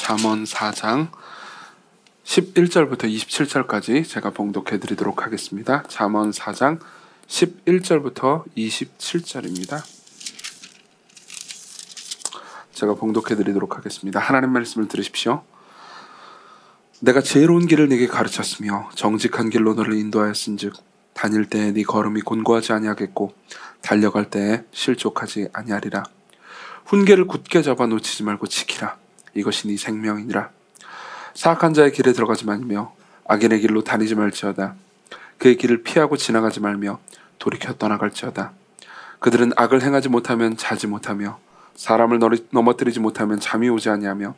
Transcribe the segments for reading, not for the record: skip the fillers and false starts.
잠언 4장 11절부터 27절까지 제가 봉독해 드리도록 하겠습니다. 잠언 4장 11절부터 27절입니다. 제가 봉독해 드리도록 하겠습니다. 하나님 말씀을 들으십시오. 내가 지혜로운 길을 네게 가르쳤으며 정직한 길로 너를 인도하였은즉 다닐 때에 네 걸음이 곤고하지 아니하겠고 달려갈 때에 실족하지 아니하리라. 훈계를 굳게 잡아 놓치지 말고 지키라. 이것이 네 생명이니라. 사악한 자의 길에 들어가지 말며 악인의 길로 다니지 말지어다. 그의 길을 피하고 지나가지 말며 돌이켜 떠나갈지어다. 그들은 악을 행하지 못하면 자지 못하며 사람을 넘어뜨리지 못하면 잠이 오지 아니하며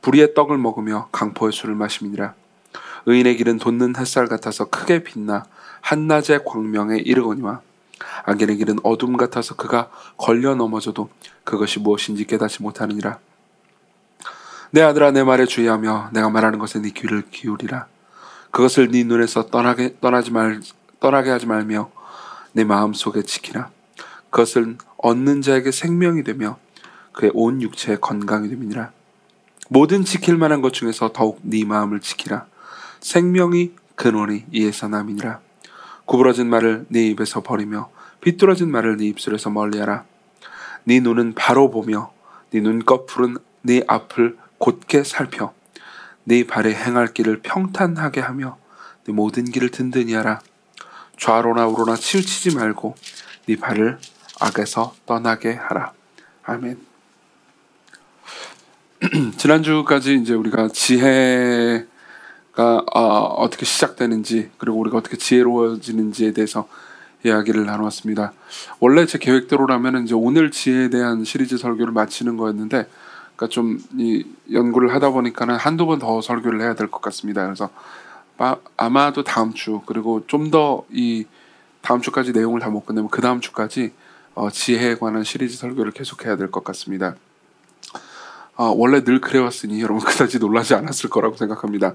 불의의 떡을 먹으며 강포의 술을 마심이니라. 의인의 길은 돋는 햇살 같아서 크게 빛나 한낮의 광명에 이르거니와 악인의 길은 어둠 같아서 그가 걸려 넘어져도 그것이 무엇인지 깨닫지 못하느니라. 내 아들아, 내 말에 주의하며 내가 말하는 것에 네 귀를 기울이라. 그것을 네 눈에서 떠나게 하지 말며 내 마음속에 지키라. 그것은 얻는 자에게 생명이 되며 그의 온 육체에 건강이 됨이니라. 모든 지킬 만한 것 중에서 더욱 네 마음을 지키라. 생명이 근원이 이에서 남이니라. 구부러진 말을 네 입에서 버리며 비뚤어진 말을 네 입술에서 멀리하라. 네 눈은 바로 보며 네 눈꺼풀은 네 앞을 곧게 살펴 네 발에 행할 길을 평탄하게 하며 네 모든 길을 든든히 하라. 좌로나 우로나 치우치지 말고 네 발을 악에서 떠나게 하라. 아멘. 지난주까지 이제 우리가 지혜가 어떻게 시작되는지, 그리고 우리가 어떻게 지혜로워지는지에 대해서 이야기를 나누었습니다. 원래 제 계획대로라면 이제 오늘 지혜에 대한 시리즈 설교를 마치는 거였는데, 그러니까 좀 이 연구를 하다 보니까는 한두 번 더 설교를 해야 될 것 같습니다. 그래서 아마도 다음 주, 그리고 좀 더 이 다음 주까지 내용을 다 못 끝내면 그 다음 주까지 지혜에 관한 시리즈 설교를 계속해야 될 것 같습니다. 원래 늘 그래왔으니 여러분 그다지 놀라지 않았을 거라고 생각합니다.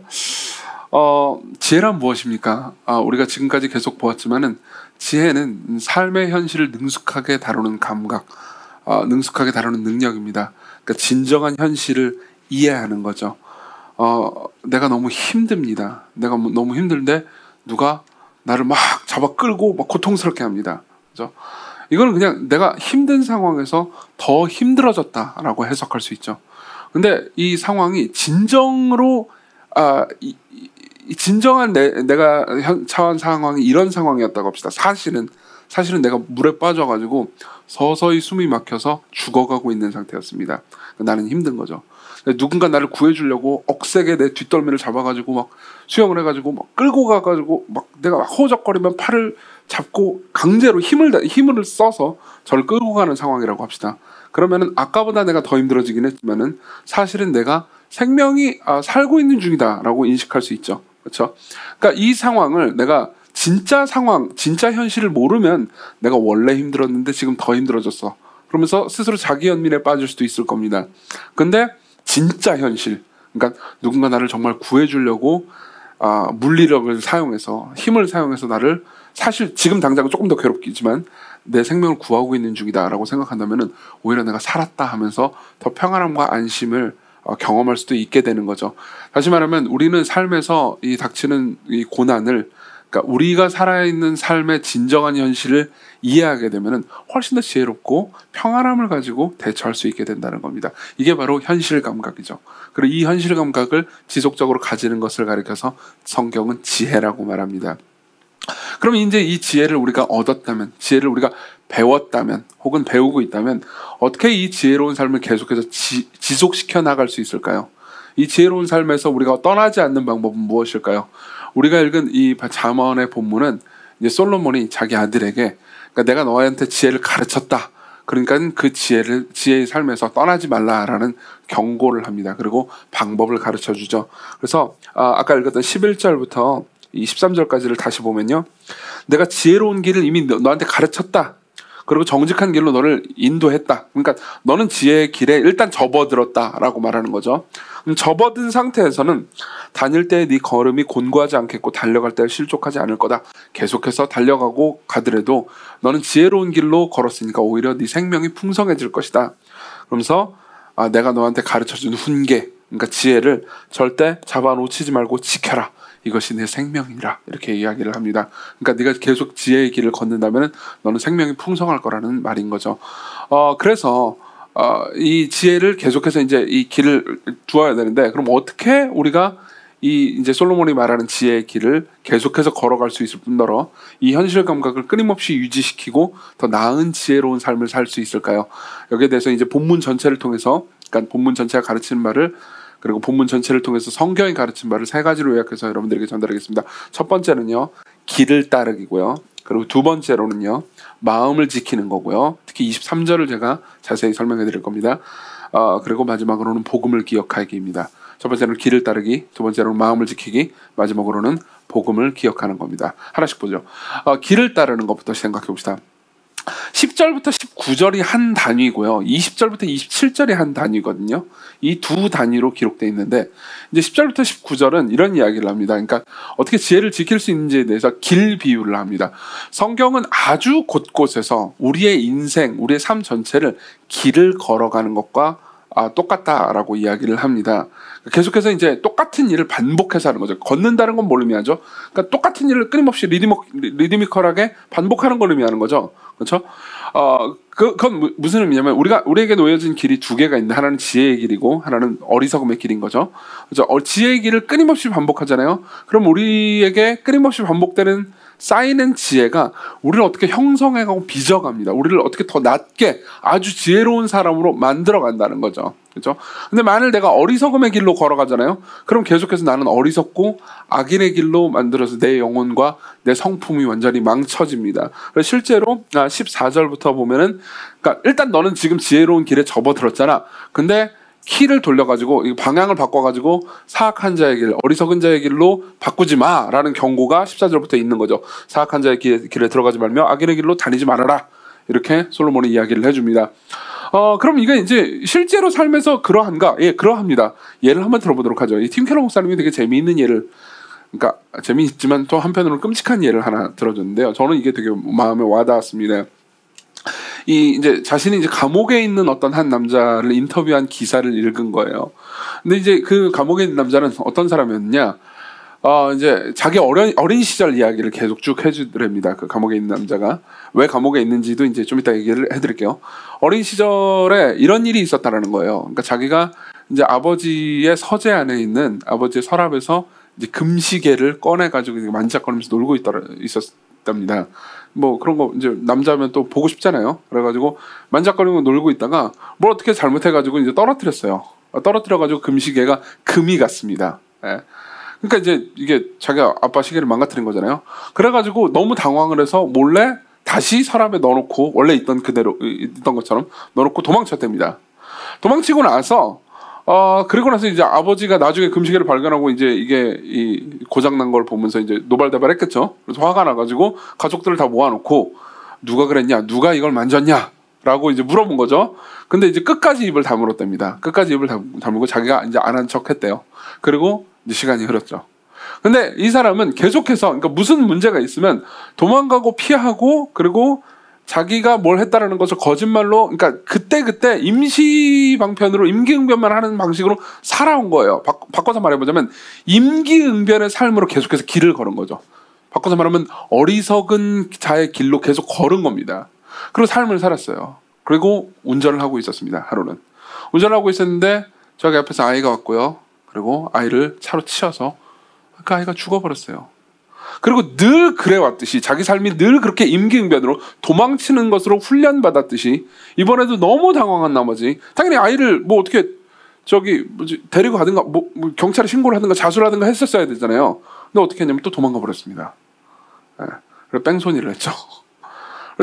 지혜란 무엇입니까? 우리가 지금까지 계속 보았지만은 지혜는 삶의 현실을 능숙하게 다루는 감각, 능숙하게 다루는 능력입니다. 그러니까 진정한 현실을 이해하는 거죠. 내가 너무 힘듭니다. 내가 너무 힘든데 누가 나를 막 잡아 끌고 막 고통스럽게 합니다. 그죠? 이거는 그냥 내가 힘든 상황에서 더 힘들어졌다라고 해석할 수 있죠. 근데 이 상황이 진정으로 진정한 내가 처한 상황이 이런 상황이었다고 합시다. 사실은 내가 물에 빠져가지고 서서히 숨이 막혀서 죽어가고 있는 상태였습니다. 나는 힘든 거죠. 누군가 나를 구해주려고 억세게 내 뒷덜미를 잡아가지고 막 수영을 해가지고 막 끌고 가가지고 막 내가 막 허우적거리면 팔을 잡고 강제로 힘을 써서 저를 끌고 가는 상황이라고 합시다. 그러면은 아까보다 내가 더 힘들어지긴 했지만은 사실은 내가 생명이 살고 있는 중이다라고 인식할 수 있죠. 그렇죠? 그러니까 이 상황을 내가 진짜 상황, 진짜 현실을 모르면 내가 원래 힘들었는데 지금 더 힘들어졌어. 그러면서 스스로 자기 연민에 빠질 수도 있을 겁니다. 근데 진짜 현실, 그러니까 누군가 나를 정말 구해주려고 물리력을 사용해서, 힘을 사용해서 나를 사실 지금 당장은 조금 더 괴롭겠지만 내 생명을 구하고 있는 중이다라고 생각한다면은 오히려 내가 살았다 하면서 더 평안함과 안심을 경험할 수도 있게 되는 거죠. 다시 말하면 우리는 삶에서 이 닥치는 이 고난을, 그러니까 우리가 살아있는 삶의 진정한 현실을 이해하게 되면은 훨씬 더 지혜롭고 평안함을 가지고 대처할 수 있게 된다는 겁니다. 이게 바로 현실 감각이죠. 그리고 이 현실 감각을 지속적으로 가지는 것을 가리켜서 성경은 지혜라고 말합니다. 그럼 이제 이 지혜를 우리가 얻었다면, 지혜를 우리가 배웠다면, 혹은 배우고 있다면 어떻게 이 지혜로운 삶을 계속해서 지속시켜 나갈 수 있을까요? 이 지혜로운 삶에서 우리가 떠나지 않는 방법은 무엇일까요? 우리가 읽은 이 잠언의 본문은 이제 솔로몬이 자기 아들에게, 그러니까 내가 너한테 지혜를 가르쳤다. 그러니까 그 지혜의 삶에서 떠나지 말라라는 경고를 합니다. 그리고 방법을 가르쳐 주죠. 그래서 아까 읽었던 11절부터 이 13절까지를 다시 보면요. 내가 지혜로운 길을 이미 너한테 가르쳤다. 그리고 정직한 길로 너를 인도했다. 그러니까 너는 지혜의 길에 일단 접어들었다라고 말하는 거죠. 접어든 상태에서는 다닐 때 네 걸음이 곤고하지 않겠고 달려갈 때 실족하지 않을 거다. 계속해서 달려가고 가더라도 너는 지혜로운 길로 걸었으니까 오히려 네 생명이 풍성해질 것이다. 그러면서 내가 너한테 가르쳐준 훈계, 그러니까 지혜를 절대 잡아놓치지 말고 지켜라. 이것이 내 생명이라. 이렇게 이야기를 합니다. 그러니까 네가 계속 지혜의 길을 걷는다면 너는 생명이 풍성할 거라는 말인 거죠. 그래서 이 지혜를 계속해서 이제 이 길을 두어야 되는데, 그럼 어떻게 우리가 이 이제 솔로몬이 말하는 지혜의 길을 계속해서 걸어갈 수 있을 뿐더러 이 현실 감각을 끊임없이 유지시키고 더 나은 지혜로운 삶을 살 수 있을까요? 여기에 대해서 이제 본문 전체를 통해서, 그러니까 본문 전체가 가르치는 말을, 그리고 본문 전체를 통해서 성경이 가르친 말을 세 가지로 요약해서 여러분들에게 전달하겠습니다. 첫 번째는요, 길을 따르기고요. 그리고 두 번째로는요, 마음을 지키는 거고요. 특히 23절을 제가 자세히 설명해 드릴 겁니다. 그리고 마지막으로는 복음을 기억하기입니다. 첫 번째는 길을 따르기, 두 번째로는 마음을 지키기, 마지막으로는 복음을 기억하는 겁니다. 하나씩 보죠. 길을 따르는 것부터 생각해 봅시다. 10절부터 19절이 한 단위고요. 20절부터 27절이 한 단위거든요. 이 두 단위로 기록되어 있는데, 이제 10절부터 19절은 이런 이야기를 합니다. 그러니까 어떻게 지혜를 지킬 수 있는지에 대해서 길 비유를 합니다. 성경은 아주 곳곳에서 우리의 인생, 우리의 삶 전체를 길을 걸어가는 것과 똑같다라고 이야기를 합니다. 계속해서 이제 똑같은 일을 반복해서 하는 거죠. 걷는다는 건 뭘 의미하죠? 그러니까 똑같은 일을 끊임없이 리드미컬하게 반복하는 걸 의미하는 거죠. 그렇죠? 그건 무슨 의미냐면 우리에게 놓여진 길이 두 개가 있는데, 하나는 지혜의 길이고 하나는 어리석음의 길인 거죠. 그렇죠? 지혜의 길을 끊임없이 반복하잖아요. 그럼 우리에게 끊임없이 반복되는 쌓이는 지혜가 우리를 어떻게 형성해가고 빚어갑니다. 우리를 어떻게 더 낮게 아주 지혜로운 사람으로 만들어 간다는 거죠. 그렇죠? 근데 만일 내가 어리석음의 길로 걸어가잖아요. 그럼 계속해서 나는 어리석고 악인의 길로 만들어서 내 영혼과 내 성품이 완전히 망쳐집니다. 그래서 실제로 14절부터 보면은, 그러니까 일단 너는 지금 지혜로운 길에 접어들었잖아. 근데 키를 돌려가지고 방향을 바꿔가지고 사악한 자의 길, 어리석은 자의 길로 바꾸지 마라는 경고가 14절부터 있는 거죠. 사악한 자의 길에 들어가지 말며 악인의 길로 다니지 말아라. 이렇게 솔로몬이 이야기를 해줍니다. 그럼 이게 이제 실제로 삶에서 그러한가? 예, 그러합니다. 예를 한번 들어보도록 하죠. 이 팀 켈러 목사님이 되게 재미있는 예를, 그러니까 재미있지만 또 한편으로는 끔찍한 예를 하나 들어줬는데요. 저는 이게 되게 마음에 와닿았습니다. 이제 자신이 이제 감옥에 있는 어떤 한 남자를 인터뷰한 기사를 읽은 거예요. 근데 이제 그 감옥에 있는 남자는 어떤 사람이었냐? 이제 자기 어린 시절 이야기를 계속 쭉 해주더랍니다. 그 감옥에 있는 남자가 왜 감옥에 있는지도 이제 좀 이따 얘기를 해드릴게요. 어린 시절에 이런 일이 있었다라는 거예요. 그러니까 자기가 이제 아버지의 서재 안에 있는 아버지의 서랍에서 이제 금시계를 꺼내가지고 만지작거리면서 놀고 있었답니다. 뭐 그런 거 이제 남자면 또 보고 싶잖아요. 그래가지고 만지작거리고 놀고 있다가 뭘 어떻게 잘못해가지고 이제 떨어뜨렸어요. 떨어뜨려가지고 금시계가 금이 갔습니다. 예. 그러니까 이제 이게 자기가 아빠 시계를 망가뜨린 거잖아요. 그래가지고 너무 당황을 해서 몰래 다시 서랍에 넣어놓고 원래 있던 그대로 있던 것처럼 넣어놓고 도망쳤답니다. 도망치고 나서 그리고 나서 이제 아버지가 나중에 금시계를 발견하고 이제 이게 이 고장난 걸 보면서 이제 노발대발했겠죠. 그래서 화가 나가지고 가족들을 다 모아놓고 누가 그랬냐, 누가 이걸 만졌냐라고 이제 물어본 거죠. 근데 이제 끝까지 입을 다물었답니다. 끝까지 입을 다물고 자기가 이제 안 한 척했대요. 그리고 이제 시간이 흐렀죠. 근데 이 사람은 계속해서, 그러니까 무슨 문제가 있으면 도망가고 피하고, 그리고 자기가 뭘 했다라는 것을 거짓말로, 그러니까 그때 임시방편으로 임기응변만 하는 방식으로 살아온 거예요. 바꿔서 말해보자면 임기응변의 삶으로 계속해서 길을 걸은 거죠. 바꿔서 말하면 어리석은 자의 길로 계속 걸은 겁니다. 그리고 삶을 살았어요. 그리고 운전을 하고 있었습니다. 하루는 운전을 하고 있었는데 저기 앞에서 아이가 왔고요. 그리고 아이를 차로 치셔서 그 아이가 죽어버렸어요. 그리고 늘 그래왔듯이 자기 삶이 늘 그렇게 임기응변으로 도망치는 것으로 훈련받았듯이 이번에도 너무 당황한 나머지 당연히 아이를 뭐 어떻게 데리고 가든가 뭐 경찰에 신고를 하든가 자수를 하든가 했었어야 되잖아요. 근데 어떻게 했냐면 또 도망가 버렸습니다. 네. 그리고 뺑소니를 했죠.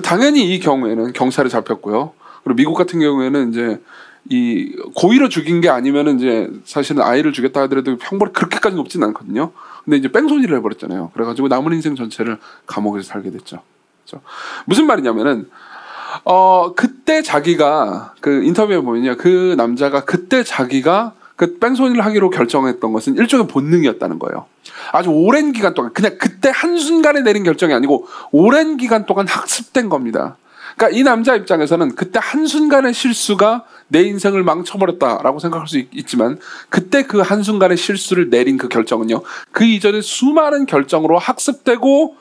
당연히 이 경우에는 경찰에 잡혔고요. 그리고 미국 같은 경우에는 이제 이 고의로 죽인 게 아니면은 이제 사실은 아이를 죽였다 하더라도 형벌이 그렇게까지 높지는 않거든요. 근데 이제 뺑소니를 해버렸잖아요. 그래가지고 남은 인생 전체를 감옥에서 살게 됐죠. 그렇죠? 무슨 말이냐면은 그때 자기가 그 인터뷰에 보면요, 그 남자가 그때 자기가 그 뺑소니를 하기로 결정했던 것은 일종의 본능이었다는 거예요. 아주 오랜 기간 동안 그냥 그때 한순간에 내린 결정이 아니고 오랜 기간 동안 학습된 겁니다. 그러니까 이 남자 입장에서는 그때 한순간의 실수가 내 인생을 망쳐버렸다라고 생각할 수 있지만 그때 그 한순간의 실수를 내린 그 결정은요, 그 이전에 수많은 결정으로 학습되고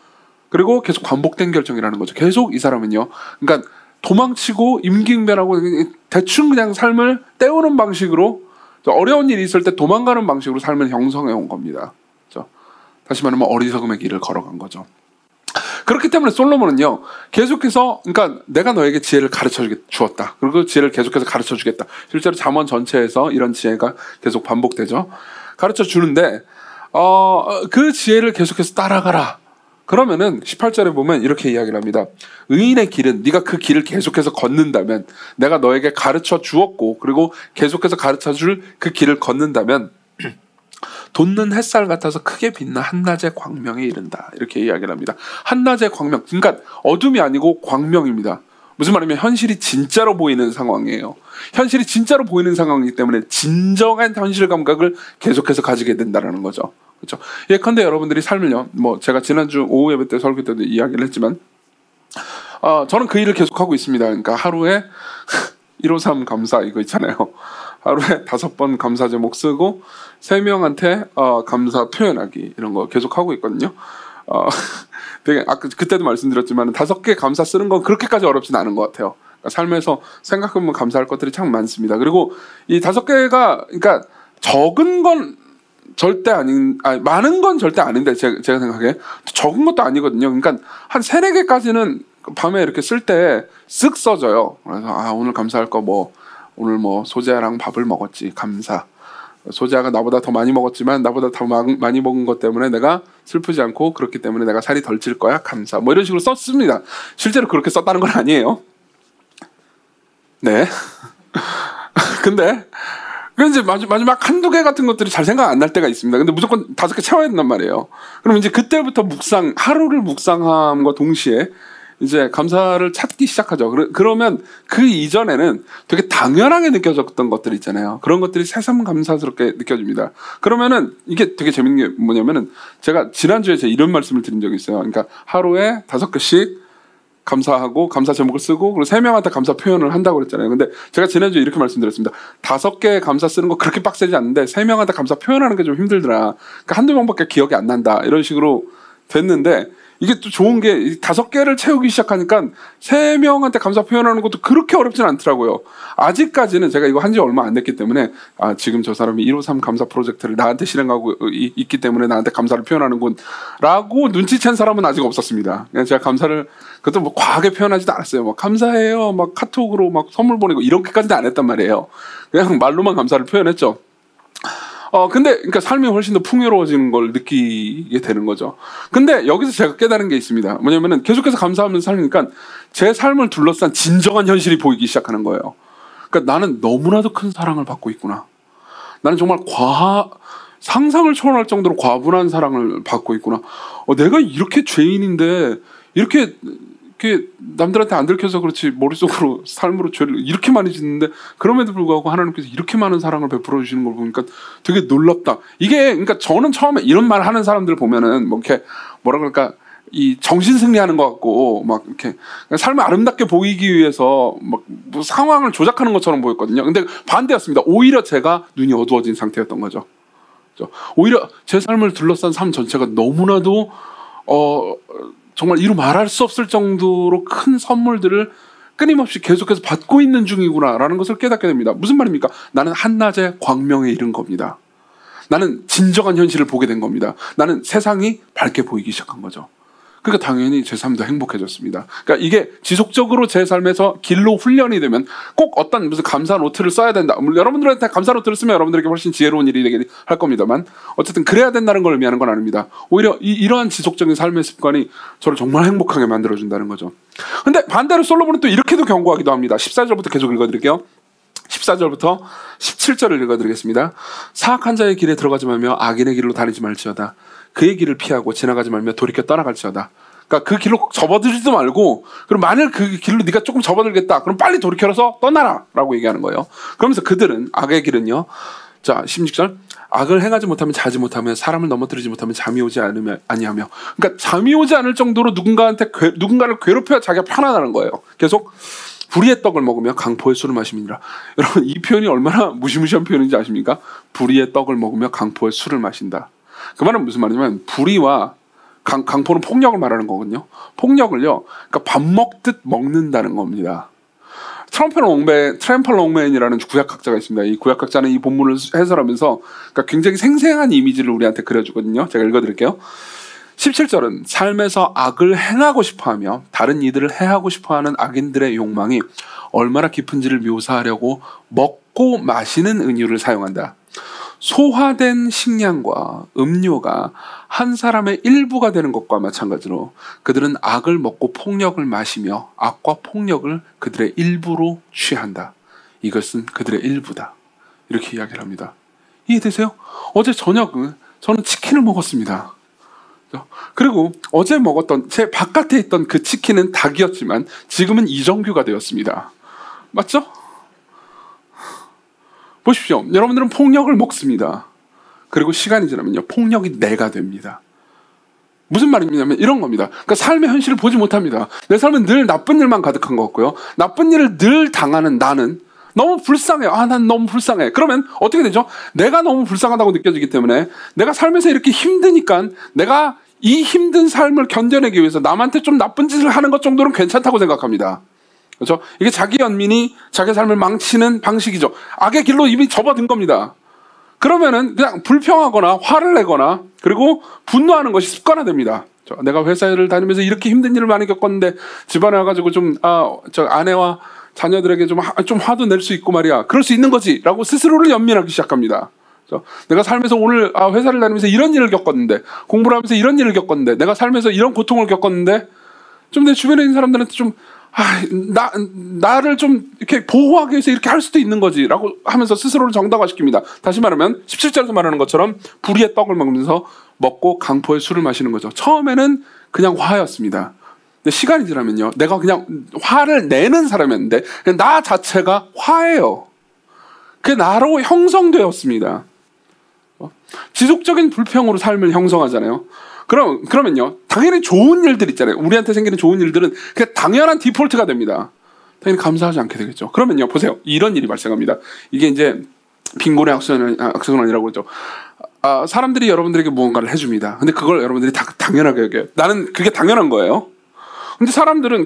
그리고 계속 반복된 결정이라는 거죠. 계속 이 사람은요, 그러니까 도망치고 임기응변하고 대충 그냥 삶을 때우는 방식으로, 어려운 일이 있을 때 도망가는 방식으로 삶을 형성해 온 겁니다. 그렇죠? 다시 말하면 어리석음의 길을 걸어간 거죠. 그렇기 때문에 솔로몬은요, 계속해서, 그러니까 내가 너에게 지혜를 가르쳐 주었다. 그리고 지혜를 계속해서 가르쳐 주겠다. 실제로 잠언 전체에서 이런 지혜가 계속 반복되죠. 가르쳐 주는데, 그 지혜를 계속해서 따라가라. 그러면은 18절에 보면 이렇게 이야기를 합니다. 의인의 길은, 네가 그 길을 계속해서 걷는다면, 내가 너에게 가르쳐 주었고 그리고 계속해서 가르쳐 줄 그 길을 걷는다면 돋는 햇살 같아서 크게 빛나 한낮의 광명에 이른다. 이렇게 이야기를 합니다. 한낮의 광명, 그러니까 어둠이 아니고 광명입니다. 무슨 말이냐면 현실이 진짜로 보이는 상황이에요. 현실이 진짜로 보이는 상황이기 때문에 진정한 현실 감각을 계속해서 가지게 된다는 거죠. 그렇죠? 예컨대 여러분들이 삶을요, 뭐 제가 지난주 오후 예배 때 설교 때도 이야기를 했지만, 저는 그 일을 계속하고 있습니다. 그러니까 하루에 153 감사 이거 있잖아요. 하루에 5번 감사 제목 쓰고 3명한테 감사 표현하기 이런 거 계속 하고 있거든요. 되게 아까 그때도 말씀드렸지만 5개 감사 쓰는 건 그렇게까지 어렵진 않은 것 같아요. 그러니까 삶에서 생각해보면 감사할 것들이 참 많습니다. 그리고 이 5개가, 그러니까 적은 건 절대 많은 건 절대 아닌데 제가 생각에 적은 것도 아니거든요. 그러니까 한 3, 4개까지는 밤에 이렇게 쓸 때 쓱 써져요. 그래서 오늘 감사할 거 뭐, 오늘 뭐 소재아랑 밥을 먹었지, 감사. 소재아가 나보다 더 많이 먹었지만 나보다 더 많이 먹은 것 때문에 내가 슬프지 않고 그렇기 때문에 내가 살이 덜 찔 거야, 감사. 뭐 이런 식으로 썼습니다. 실제로 그렇게 썼다는 건 아니에요. 네. 근데 이제 마지막 한두 개 같은 것들이 잘 생각 안 날 때가 있습니다. 근데 무조건 5개 채워야 된단 말이에요. 그럼 이제 그때부터 하루를 묵상함과 동시에 이제 감사를 찾기 시작하죠. 그러면 그 이전에는 되게 당연하게 느껴졌던 것들 있잖아요. 그런 것들이 새삼 감사스럽게 느껴집니다. 그러면은 이게 되게 재밌는 게 뭐냐면은, 제가 지난주에 이런 말씀을 드린 적이 있어요. 그러니까 하루에 5개씩 감사하고 감사 제목을 쓰고 그리고 3명한테 감사 표현을 한다고 그랬잖아요. 근데 제가 지난주에 이렇게 말씀드렸습니다. 5개 감사 쓰는 거 그렇게 빡세지 않는데 3명한테 감사 표현하는 게 좀 힘들더라. 그러니까 한두 명밖에 기억이 안 난다. 이런 식으로 됐는데, 이게 또 좋은 게 5개를 채우기 시작하니까 3명한테 감사 표현하는 것도 그렇게 어렵진 않더라고요. 아직까지는 제가 이거 한지 얼마 안 됐기 때문에 지금 저 사람이 153 감사 프로젝트를 나한테 실행하고 있기 때문에 나한테 감사를 표현하는군 라고 눈치챈 사람은 아직 없었습니다. 그냥 제가 감사를 그것도 뭐 과하게 표현하지도 않았어요. 막 감사해요, 막 카톡으로 막 선물 보내고 이렇게까지는 안 했단 말이에요. 그냥 말로만 감사를 표현했죠. 근데 그러니까 삶이 훨씬 더 풍요로워지는 걸 느끼게 되는 거죠. 근데 여기서 제가 깨달은 게 있습니다. 뭐냐면은 계속해서 감사하면서 살니까 제 삶을 둘러싼 진정한 현실이 보이기 시작하는 거예요. 그러니까 나는 너무나도 큰 사랑을 받고 있구나. 나는 정말 상상을 초월할 정도로 과분한 사랑을 받고 있구나. 내가 이렇게 죄인인데 이렇게 남들한테 안 들켜서 그렇지 머릿속으로 삶으로 죄를 이렇게 많이 짓는데 그럼에도 불구하고 하나님께서 이렇게 많은 사랑을 베풀어 주시는 걸 보니까 되게 놀랍다. 이게 그러니까 저는 처음에 이런 말 하는 사람들 보면은 뭐 이렇게 뭐라 그럴까, 이 정신 승리하는 것 같고 막 이렇게 삶을 아름답게 보이기 위해서 막 뭐 상황을 조작하는 것처럼 보였거든요. 근데 반대였습니다. 오히려 제가 눈이 어두워진 상태였던 거죠. 오히려 제 삶을 둘러싼 삶 전체가 너무나도 정말 이루 말할 수 없을 정도로 큰 선물들을 끊임없이 계속해서 받고 있는 중이구나라는 것을 깨닫게 됩니다. 무슨 말입니까? 나는 한낮의 광명에 이른 겁니다. 나는 진정한 현실을 보게 된 겁니다. 나는 세상이 밝게 보이기 시작한 거죠. 그러니까 당연히 제 삶도 행복해졌습니다. 그러니까 이게 지속적으로 제 삶에서 길로 훈련이 되면 꼭 어떤 무슨 감사 노트를 써야 된다. 여러분들한테 감사 노트를 쓰면 여러분들에게 훨씬 지혜로운 일이 되게 할 겁니다만, 어쨌든 그래야 된다는 걸 의미하는 건 아닙니다. 오히려 이러한 지속적인 삶의 습관이 저를 정말 행복하게 만들어준다는 거죠. 근데 반대로 솔로몬은 또 이렇게도 경고하기도 합니다. 14절부터 계속 읽어드릴게요. 14절부터 17절을 읽어드리겠습니다. 사악한 자의 길에 들어가지 말며 악인의 길로 다니지 말지어다. 그의 길을 피하고 지나가지 말며 돌이켜 떠나갈지어다. 그러니까 그 길로 접어들지도 말고, 그럼 만일 그 길로 네가 조금 접어들겠다, 그럼 빨리 돌이켜서 떠나라 라고 얘기하는 거예요. 그러면서 그들은, 악의 길은요, 자, 16절. 악을 행하지 못하면 자지 못하며 사람을 넘어뜨리지 못하면 잠이 오지 아니하며. 그러니까 잠이 오지 않을 정도로 누군가를 괴롭혀야 자기가 편안하는 거예요. 계속 불의의 떡을 먹으며 강포의 술을 마심이니라. 여러분, 이 표현이 얼마나 무시무시한 표현인지 아십니까? 불의의 떡을 먹으며 강포의 술을 마신다. 그 말은 무슨 말이냐면 불의와 강포는 폭력을 말하는 거거든요. 폭력을요, 그러니까 밥 먹듯 먹는다는 겁니다. 트램펄 롱맨이라는 구약학자가 있습니다. 이 구약학자는 이 본문을 해설하면서 그러니까 굉장히 생생한 이미지를 우리한테 그려주거든요. 제가 읽어드릴게요. 17절은 삶에서 악을 행하고 싶어하며 다른 이들을 해하고 싶어하는 악인들의 욕망이 얼마나 깊은지를 묘사하려고 먹고 마시는 은유를 사용한다. 소화된 식량과 음료가 한 사람의 일부가 되는 것과 마찬가지로 그들은 악을 먹고 폭력을 마시며 악과 폭력을 그들의 일부로 취한다. 이것은 그들의 일부다. 이렇게 이야기를 합니다. 이해되세요? 어제 저녁은 저는 치킨을 먹었습니다. 그리고 어제 먹었던 제 바깥에 있던 그 치킨은 닭이었지만 지금은 이정규가 되었습니다. 맞죠? 보십시오. 여러분들은 폭력을 먹습니다. 그리고 시간이 지나면요, 폭력이 내가 됩니다. 무슨 말이냐면 이런 겁니다. 그러니까 삶의 현실을 보지 못합니다. 내 삶은 늘 나쁜 일만 가득한 것 같고요. 나쁜 일을 늘 당하는 나는 너무 불쌍해요. 난 너무 불쌍해. 그러면 어떻게 되죠? 내가 너무 불쌍하다고 느껴지기 때문에 내가 살면서 이렇게 힘드니까 내가 이 힘든 삶을 견뎌내기 위해서 남한테 좀 나쁜 짓을 하는 것 정도는 괜찮다고 생각합니다. 그렇죠? 이게 자기 연민이 자기 삶을 망치는 방식이죠. 악의 길로 이미 접어든 겁니다. 그러면은 그냥 불평하거나 화를 내거나 그리고 분노하는 것이 습관화됩니다. 내가 회사를 다니면서 이렇게 힘든 일을 많이 겪었는데 집안에 와가지고 저 아내와 자녀들에게 좀 화도 낼 수 있고 말이야. 그럴 수 있는 거지. 라고 스스로를 연민하기 시작합니다. 내가 살면서 오늘 회사를 다니면서 이런 일을 겪었는데, 공부를 하면서 이런 일을 겪었는데, 내가 살면서 이런 고통을 겪었는데, 좀 내 주변에 있는 사람들한테 좀 나를 좀 이렇게 보호하기 위해서 이렇게 할 수도 있는 거지 라고 하면서 스스로를 정당화시킵니다. 다시 말하면 17절에서 말하는 것처럼 불의의 떡을 먹으면서 먹고 강포의 술을 마시는 거죠. 처음에는 그냥 화였습니다. 근데 시간이 지나면요, 내가 그냥 화를 내는 사람이었는데 그냥 나 자체가 화예요. 그게 나로 형성되었습니다. 지속적인 불평으로 삶을 형성하잖아요. 그러면요, 당연히 좋은 일들 있잖아요. 우리한테 생기는 좋은 일들은 그냥 당연한 디폴트가 됩니다. 당연히 감사하지 않게 되겠죠. 그러면요, 보세요. 이런 일이 발생합니다. 이게 이제 빈곤의 악순환이라고 그러죠. 사람들이 여러분들에게 무언가를 해줍니다. 근데 그걸 여러분들이 다 당연하게 여겨요. 나는 그게 당연한 거예요. 근데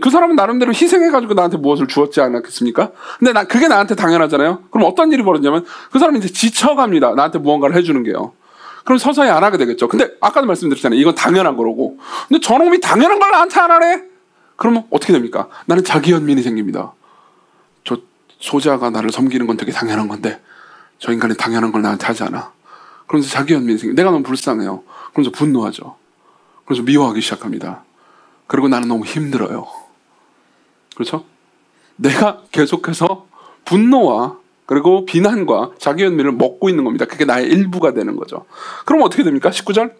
그 사람은 나름대로 희생해가지고 나한테 무엇을 주었지 않았겠습니까? 근데 그게 나한테 당연하잖아요. 그럼 어떤 일이 벌어지냐면 그 사람이 이제 지쳐갑니다. 나한테 무언가를 해주는 게요. 그럼 서서히 안 하게 되겠죠. 근데 아까도 말씀드렸잖아요. 이건 당연한 거라고. 근데 저놈이 당연한 걸 나한테 안 하네? 그러면 어떻게 됩니까? 나는 자기 연민이 생깁니다. 저 소자가 나를 섬기는 건 되게 당연한 건데 저 인간이 당연한 걸 나한테 하지 않아. 그러면서 자기 연민이 생깁니다. 내가 너무 불쌍해요. 그러면서 분노하죠. 그래서 미워하기 시작합니다. 그리고 나는 너무 힘들어요. 그렇죠? 내가 계속해서 분노와 그리고 비난과 자기 연민을 먹고 있는 겁니다. 그게 나의 일부가 되는 거죠. 그럼 어떻게 됩니까? 19절.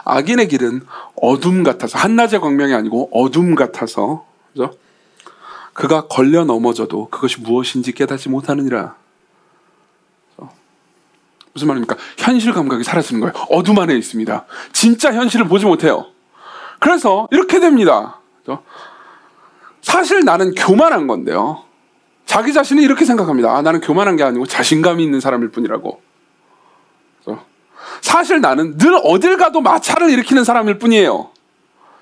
악인의 길은 어둠 같아서, 한낮의 광명이 아니고 어둠 같아서, 그죠? 그가 걸려 넘어져도 그것이 무엇인지 깨닫지 못하느니라. 무슨 말입니까? 현실 감각이 사라지는 거예요. 어둠 안에 있습니다. 진짜 현실을 보지 못해요. 그래서 이렇게 됩니다. 그죠? 사실 나는 교만한 건데요. 자기 자신이 이렇게 생각합니다. 나는 교만한 게 아니고 자신감이 있는 사람일 뿐이라고. 사실 나는 늘 어딜 가도 마찰을 일으키는 사람일 뿐이에요.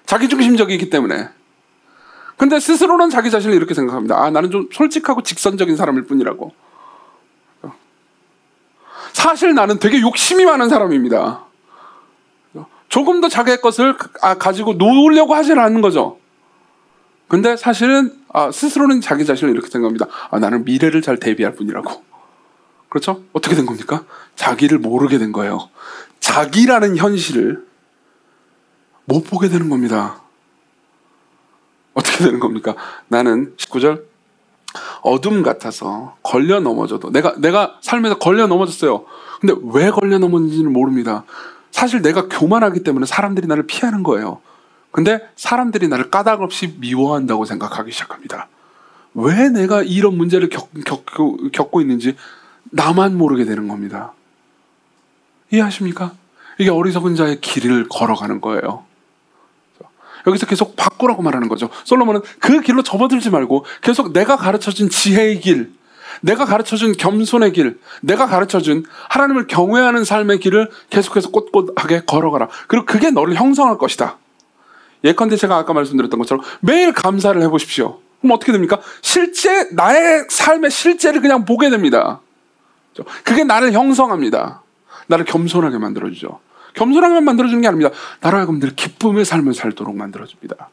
자기중심적이기 때문에. 근데 스스로는 자기 자신을 이렇게 생각합니다. 나는 좀 솔직하고 직선적인 사람일 뿐이라고. 사실 나는 되게 욕심이 많은 사람입니다. 조금 더 자기의 것을 가지고 놓으려고 하지는 않는 거죠. 근데 사실은 스스로는 자기 자신을 이렇게 생각합니다. 나는 미래를 잘 대비할 뿐이라고. 그렇죠? 어떻게 된 겁니까? 자기를 모르게 된 거예요. 자기라는 현실을 못 보게 되는 겁니다. 어떻게 되는 겁니까? 나는 19절 어둠 같아서 걸려 넘어져도 내가 삶에서 걸려 넘어졌어요. 근데 왜 걸려 넘어졌는지는 모릅니다. 사실 내가 교만하기 때문에 사람들이 나를 피하는 거예요. 근데 사람들이 나를 까닭없이 미워한다고 생각하기 시작합니다. 왜 내가 이런 문제를 겪고 있는지 나만 모르게 되는 겁니다. 이해하십니까? 이게 어리석은 자의 길을 걸어가는 거예요. 여기서 계속 바꾸라고 말하는 거죠. 솔로몬은 그 길로 접어들지 말고 계속 내가 가르쳐준 지혜의 길, 내가 가르쳐준 겸손의 길, 내가 가르쳐준 하나님을 경외하는 삶의 길을 계속해서 꼿꼿하게 걸어가라. 그리고 그게 너를 형성할 것이다. 예컨대 제가 아까 말씀드렸던 것처럼 매일 감사를 해보십시오. 그럼 어떻게 됩니까? 실제 나의 삶의 실제를 그냥 보게 됩니다. 그게 나를 형성합니다. 나를 겸손하게 만들어주죠. 겸손하게 만들어주는 게 아닙니다. 나로 하여금 늘 기쁨의 삶을 살도록 만들어줍니다.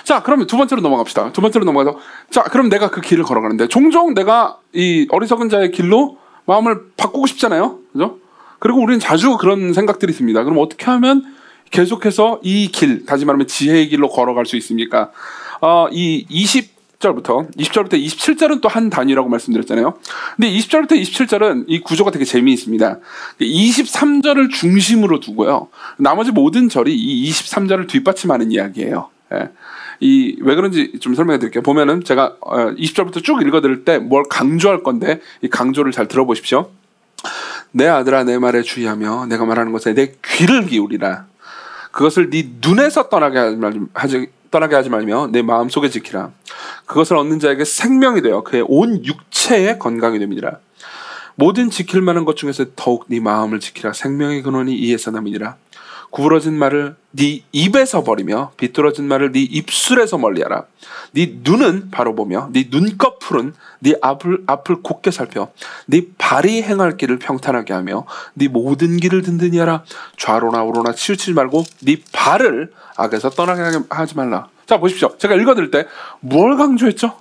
자, 그러면 두 번째로 넘어갑시다. 두 번째로 넘어가서, 자, 그럼 내가 그 길을 걸어가는데, 종종 내가 이 어리석은 자의 길로 마음을 바꾸고 싶잖아요. 그죠? 그리고 우리는 자주 그런 생각들이 듭니다. 그럼 어떻게 하면 계속해서 이 길, 다시 말하면 지혜의 길로 걸어갈 수 있습니까? 이 20절부터 27절은 또 한 단위라고 말씀드렸잖아요. 근데 20절부터 27절은 이 구조가 되게 재미있습니다. 23절을 중심으로 두고요. 나머지 모든 절이 이 23절을 뒷받침하는 이야기예요. 예. 왜 그런지 좀 설명해 드릴게요. 보면은 제가 20절부터 쭉 읽어 드릴 때 뭘 강조할 건데 이 강조를 잘 들어보십시오. 내 아들아 내 말에 주의하며 내가 말하는 것에 내 귀를 기울이라. 그것을 네 눈에서 떠나게 하지 말며 내 마음속에 지키라. 그것을 얻는 자에게 생명이 되어 그의 온 육체에 건강이 됩니다. 모든 지킬 만한 것 중에서 더욱 네 마음을 지키라. 생명의 근원이 이에서 남이니라. 구부러진 말을 네 입에서 버리며 비뚤어진 말을 네 입술에서 멀리하라. 네 눈은 바로 보며 네 눈꺼풀은 네 앞을 곧게 살펴 네 발이 행할 길을 평탄하게 하며 네 모든 길을 든든히 하라. 좌로나 우로나 치우치지 말고 네 발을 악에서 떠나게 하지 말라. 자, 보십시오. 제가 읽어드릴 때 뭘 강조했죠?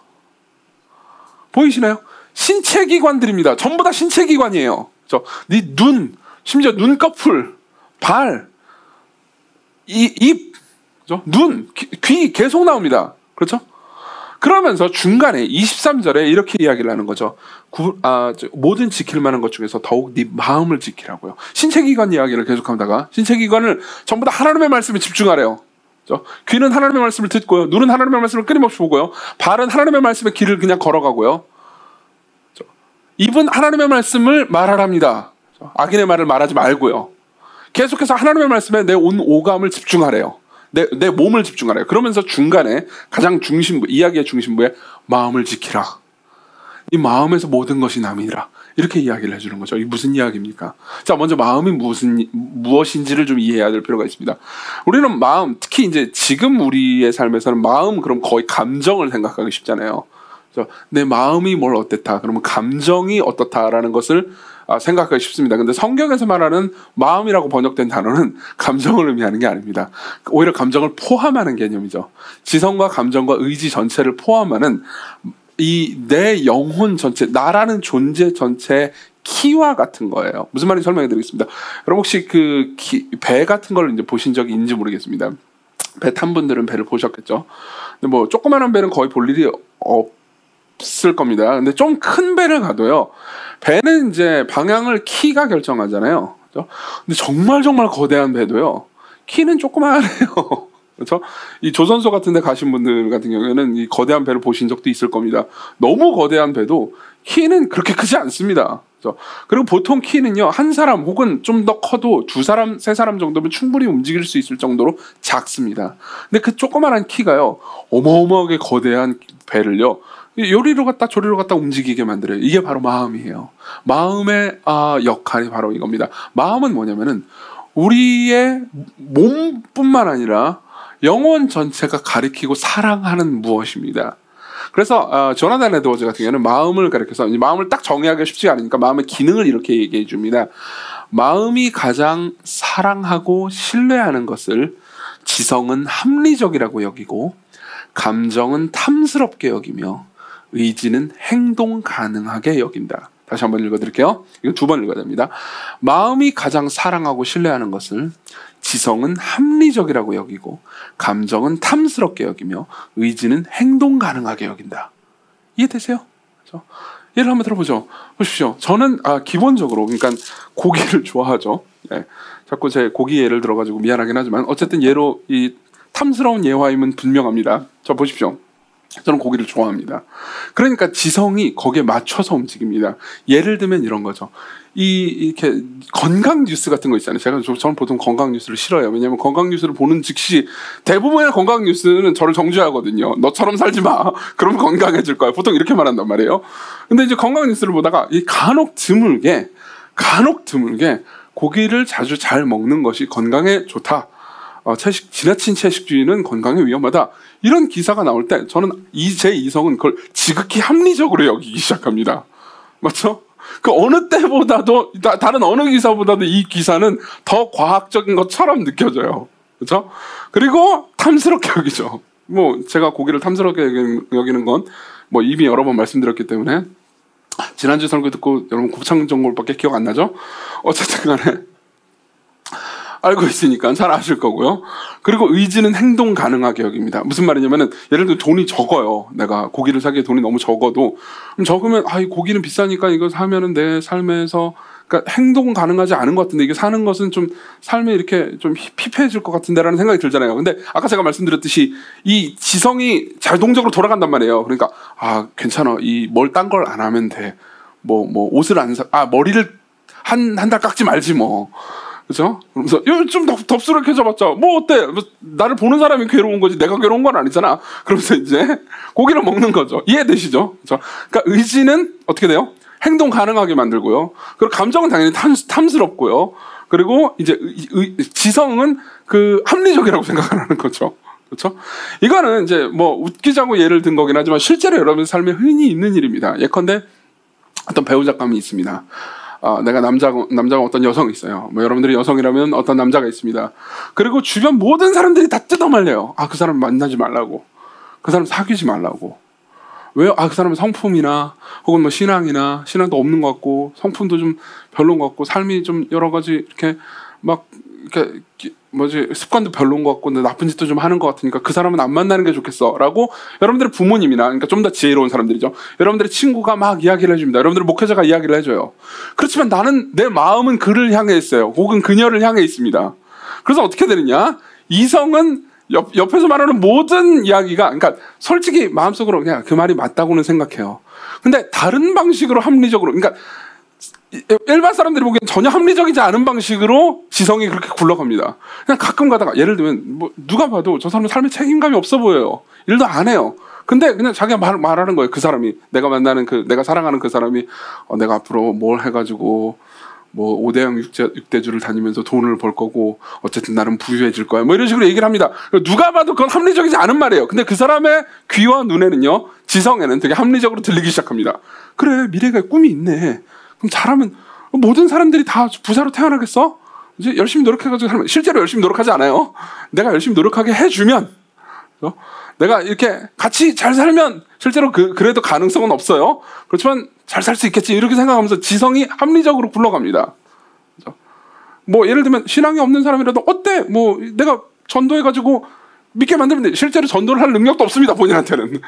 보이시나요? 신체기관들입니다. 전부 다 신체기관이에요. 네 눈, 심지어 눈꺼풀, 발, 입, 그렇죠? 눈, 귀 계속 나옵니다. 그렇죠? 그러면서 중간에 23절에 이렇게 이야기를 하는 거죠. 모든 지킬 만한 것 중에서 더욱 네 마음을 지키라고요. 신체기관 이야기를 계속하다가 신체기관을 전부 다 하나님의 말씀에 집중하래요. 그렇죠? 귀는 하나님의 말씀을 듣고요. 눈은 하나님의 말씀을 끊임없이 보고요. 발은 하나님의 말씀의 길을 그냥 걸어가고요. 그렇죠? 입은 하나님의 말씀을 말하랍니다. 그렇죠? 악인의 말을 말하지 말고요. 계속해서 하나님의 말씀에 내 온 오감을 집중하래요. 내 몸을 집중하래요. 그러면서 중간에 가장 중심부, 이야기의 중심부에 마음을 지키라. 이 마음에서 모든 것이 남이라. 이렇게 이야기를 해주는 거죠. 이게 무슨 이야기입니까? 자, 먼저 마음이 무엇인지를 좀 이해해야 될 필요가 있습니다. 우리는 마음, 특히 이제 지금 우리의 삶에서는 마음, 그럼 거의 감정을 생각하기 쉽잖아요. 내 마음이 뭘 어땠다. 그러면 감정이 어떻다라는 것을 생각하기 쉽습니다. 근데 성경에서 말하는 마음이라고 번역된 단어는 감정을 의미하는 게 아닙니다. 오히려 감정을 포함하는 개념이죠. 지성과 감정과 의지 전체를 포함하는 이 내 영혼 전체, 나라는 존재 전체의 키와 같은 거예요. 무슨 말인지 설명해 드리겠습니다. 여러분 혹시 배 같은 걸 이제 보신 적이 있는지 모르겠습니다. 배 탄 분들은 배를 보셨겠죠. 근데 뭐 조그마한 배는 거의 볼 일이 없을 겁니다. 근데 좀 큰 배를 가도요. 배는 이제 방향을 키가 결정하잖아요. 그렇죠? 근데 정말 거대한 배도요. 키는 조그마해요. 그렇죠? 이 조선소 같은 데 가신 분들 같은 경우에는 이 거대한 배를 보신 적도 있을 겁니다. 너무 거대한 배도 키는 그렇게 크지 않습니다. 그렇죠? 그리고 보통 키는요, 한 사람 혹은 좀 더 커도 두 사람, 세 사람 정도면 충분히 움직일 수 있을 정도로 작습니다. 근데 그 조그만한 키가요, 어마어마하게 거대한 배를요, 요리로 갔다 저리로 갔다 움직이게 만들어요. 이게 바로 마음이에요. 마음의 역할이 바로 이겁니다. 마음은 뭐냐면은 우리의 몸뿐만 아니라 영혼 전체가 가리키고 사랑하는 무엇입니다. 그래서 조나단 에드워즈 같은 경우는 마음을 가리켜서 마음을 딱 정의하기가 쉽지 않으니까 마음의 기능을 이렇게 얘기해 줍니다. 마음이 가장 사랑하고 신뢰하는 것을 지성은 합리적이라고 여기고 감정은 탐스럽게 여기며 의지는 행동 가능하게 여긴다. 다시 한번 읽어드릴게요. 이거 두 번 읽어야 됩니다. 마음이 가장 사랑하고 신뢰하는 것을 지성은 합리적이라고 여기고 감정은 탐스럽게 여기며 의지는 행동 가능하게 여긴다. 이해되세요? 그렇죠? 예를 한번 들어보죠. 보십시오. 저는 기본적으로 그러니까 고기를 좋아하죠. 네. 자꾸 제 고기 예를 들어가지고 미안하긴 하지만 어쨌든 예로 이 탐스러운 예화임은 분명합니다. 자 보십시오. 저는 고기를 좋아합니다. 그러니까 지성이 거기에 맞춰서 움직입니다. 예를 들면 이런 거죠. 이렇게 건강 뉴스 같은 거 있잖아요. 저는 보통 건강 뉴스를 싫어해요. 왜냐하면 건강 뉴스를 보는 즉시 대부분의 건강 뉴스는 저를 정죄하거든요. 너처럼 살지 마. 그럼 건강해질 거야. 보통 이렇게 말한단 말이에요. 근데 이제 건강 뉴스를 보다가 이 간혹 드물게 고기를 자주 잘 먹는 것이 건강에 좋다. 지나친 채식주의는 건강에 위험하다. 이런 기사가 나올 때 저는 제 이성은 그걸 지극히 합리적으로 여기기 시작합니다. 맞죠? 그 어느 때보다도 다른 어느 기사보다도 이 기사는 더 과학적인 것처럼 느껴져요. 그렇죠? 그리고 탐스럽게 여기죠. 뭐 제가 고기를 탐스럽게 여기는 건 뭐 이미 여러 번 말씀드렸기 때문에 지난주 설교 듣고 여러분 곱창 전골밖에 기억 안 나죠? 어쨌든 간에 알고 있으니까 잘 아실 거고요. 그리고 의지는 행동 가능하게 여깁니다. 무슨 말이냐면은 예를 들어 돈이 적어요. 내가 고기를 사기에 돈이 너무 적어도 그럼 적으면 이 고기는 비싸니까 이거 사면은 내 삶에서 그러니까 행동 가능하지 않은 것 같은데 이게 사는 것은 좀 삶에 이렇게 좀 피폐해질 것 같은데라는 생각이 들잖아요. 근데 아까 제가 말씀드렸듯이 이 지성이 자동적으로 돌아간단 말이에요. 그러니까 괜찮아. 이 뭘 딴 걸 안 하면 돼. 뭐 옷을 안 사. 머리를 한 달 깎지 말지 뭐. 그죠? 그러면서 좀 덥수룩해져봤자 뭐 어때? 나를 보는 사람이 괴로운 거지 내가 괴로운 건 아니잖아. 그러면서 이제 고기를 먹는 거죠. 이해되시죠? 그죠? 그러니까 의지는 어떻게 돼요? 행동 가능하게 만들고요. 그리고 감정은 당연히 탐스럽고요. 그리고 이제 지성은 그 합리적이라고 생각하는 거죠. 그렇죠? 이거는 이제 뭐 웃기자고 예를 든 거긴 하지만 실제로 여러분의 삶에 흔히 있는 일입니다. 예컨대 어떤 배우 작가님이 있습니다. 내가 남자가 어떤 여성이 있어요. 뭐 여러분들이 여성이라면 어떤 남자가 있습니다. 그리고 주변 모든 사람들이 다 뜯어말려요. 그 사람 만나지 말라고. 그 사람 사귀지 말라고. 왜요? 그 사람은 성품이나 혹은 뭐 신앙도 없는 것 같고 성품도 좀 별론 것 같고 삶이 좀 여러 가지 이렇게 막 이렇게 습관도 별론 것 같고 나쁜 짓도 좀 하는 것 같으니까 그 사람은 안 만나는 게 좋겠어라고 여러분들의 부모님이나 그러니까 좀 더 지혜로운 사람들이죠. 여러분들의 친구가 막 이야기를 해줍니다. 여러분들의 목회자가 이야기를 해줘요. 그렇지만 나는 내 마음은 그를 향해 있어요. 혹은 그녀를 향해 있습니다. 그래서 어떻게 되느냐? 이성은 옆에서 말하는 모든 이야기가 그러니까 솔직히 마음속으로 그냥 그 말이 맞다고는 생각해요. 근데 다른 방식으로 합리적으로 그러니까 일반 사람들이 보기엔 전혀 합리적이지 않은 방식으로 지성이 그렇게 굴러갑니다. 그냥 가끔 가다가 예를 들면 뭐 누가 봐도 저 사람은 삶에 책임감이 없어 보여요. 일도 안 해요. 근데 그냥 자기가 말하는 거예요. 그 사람이 내가 만나는 내가 사랑하는 그 사람이 내가 앞으로 뭘 해가지고 뭐 5대형 6대주를 다니면서 돈을 벌 거고 어쨌든 나름 부유해질 거야. 뭐 이런 식으로 얘기를 합니다. 누가 봐도 그건 합리적이지 않은 말이에요. 근데 그 사람의 귀와 눈에는요, 지성에는 되게 합리적으로 들리기 시작합니다. 그래, 미래가 꿈이 있네. 그럼 잘하면 모든 사람들이 다 부자로 태어나겠어? 이제 열심히 노력해가지고 살면 실제로 열심히 노력하지 않아요. 내가 열심히 노력하게 해주면, 내가 이렇게 같이 잘 살면 실제로 그래도 가능성은 없어요. 그렇지만 잘 살 수 있겠지 이렇게 생각하면서 지성이 합리적으로 굴러갑니다. 뭐 예를 들면 신앙이 없는 사람이라도 어때? 뭐 내가 전도해가지고 믿게 만들면 돼. 실제로 전도를 할 능력도 없습니다, 본인한테는.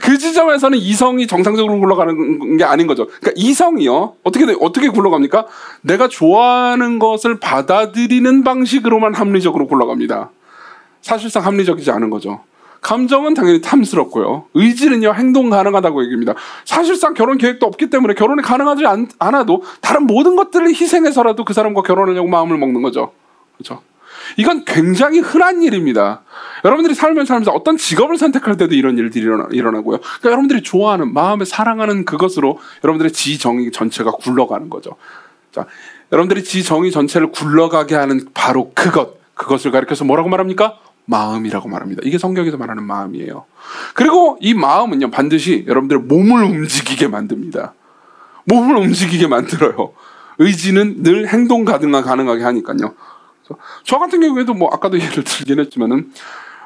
그 지점에서는 이성이 정상적으로 굴러가는 게 아닌 거죠. 그러니까 이성이요. 어떻게 굴러갑니까? 내가 좋아하는 것을 받아들이는 방식으로만 합리적으로 굴러갑니다. 사실상 합리적이지 않은 거죠. 감정은 당연히 탐스럽고요. 의지는요, 행동 가능하다고 얘기합니다. 사실상 결혼 계획도 없기 때문에 결혼이 가능하지 않아도 다른 모든 것들을 희생해서라도 그 사람과 결혼하려고 마음을 먹는 거죠. 그렇죠? 이건 굉장히 흔한 일입니다. 여러분들이 살면서 어떤 직업을 선택할 때도 이런 일들이 일어나고요. 그러니까 여러분들이 좋아하는, 마음에 사랑하는 그것으로 여러분들의 지정의 전체가 굴러가는 거죠. 자, 여러분들이 지정의 전체를 굴러가게 하는 바로 그것을 가리켜서 뭐라고 말합니까? 마음이라고 말합니다. 이게 성경에서 말하는 마음이에요. 그리고 이 마음은요, 반드시 여러분들의 몸을 움직이게 만듭니다. 몸을 움직이게 만들어요. 의지는 늘 행동 가능하게 하니까요. 저 같은 경우에도 뭐 아까도 예를 들긴 했지만은,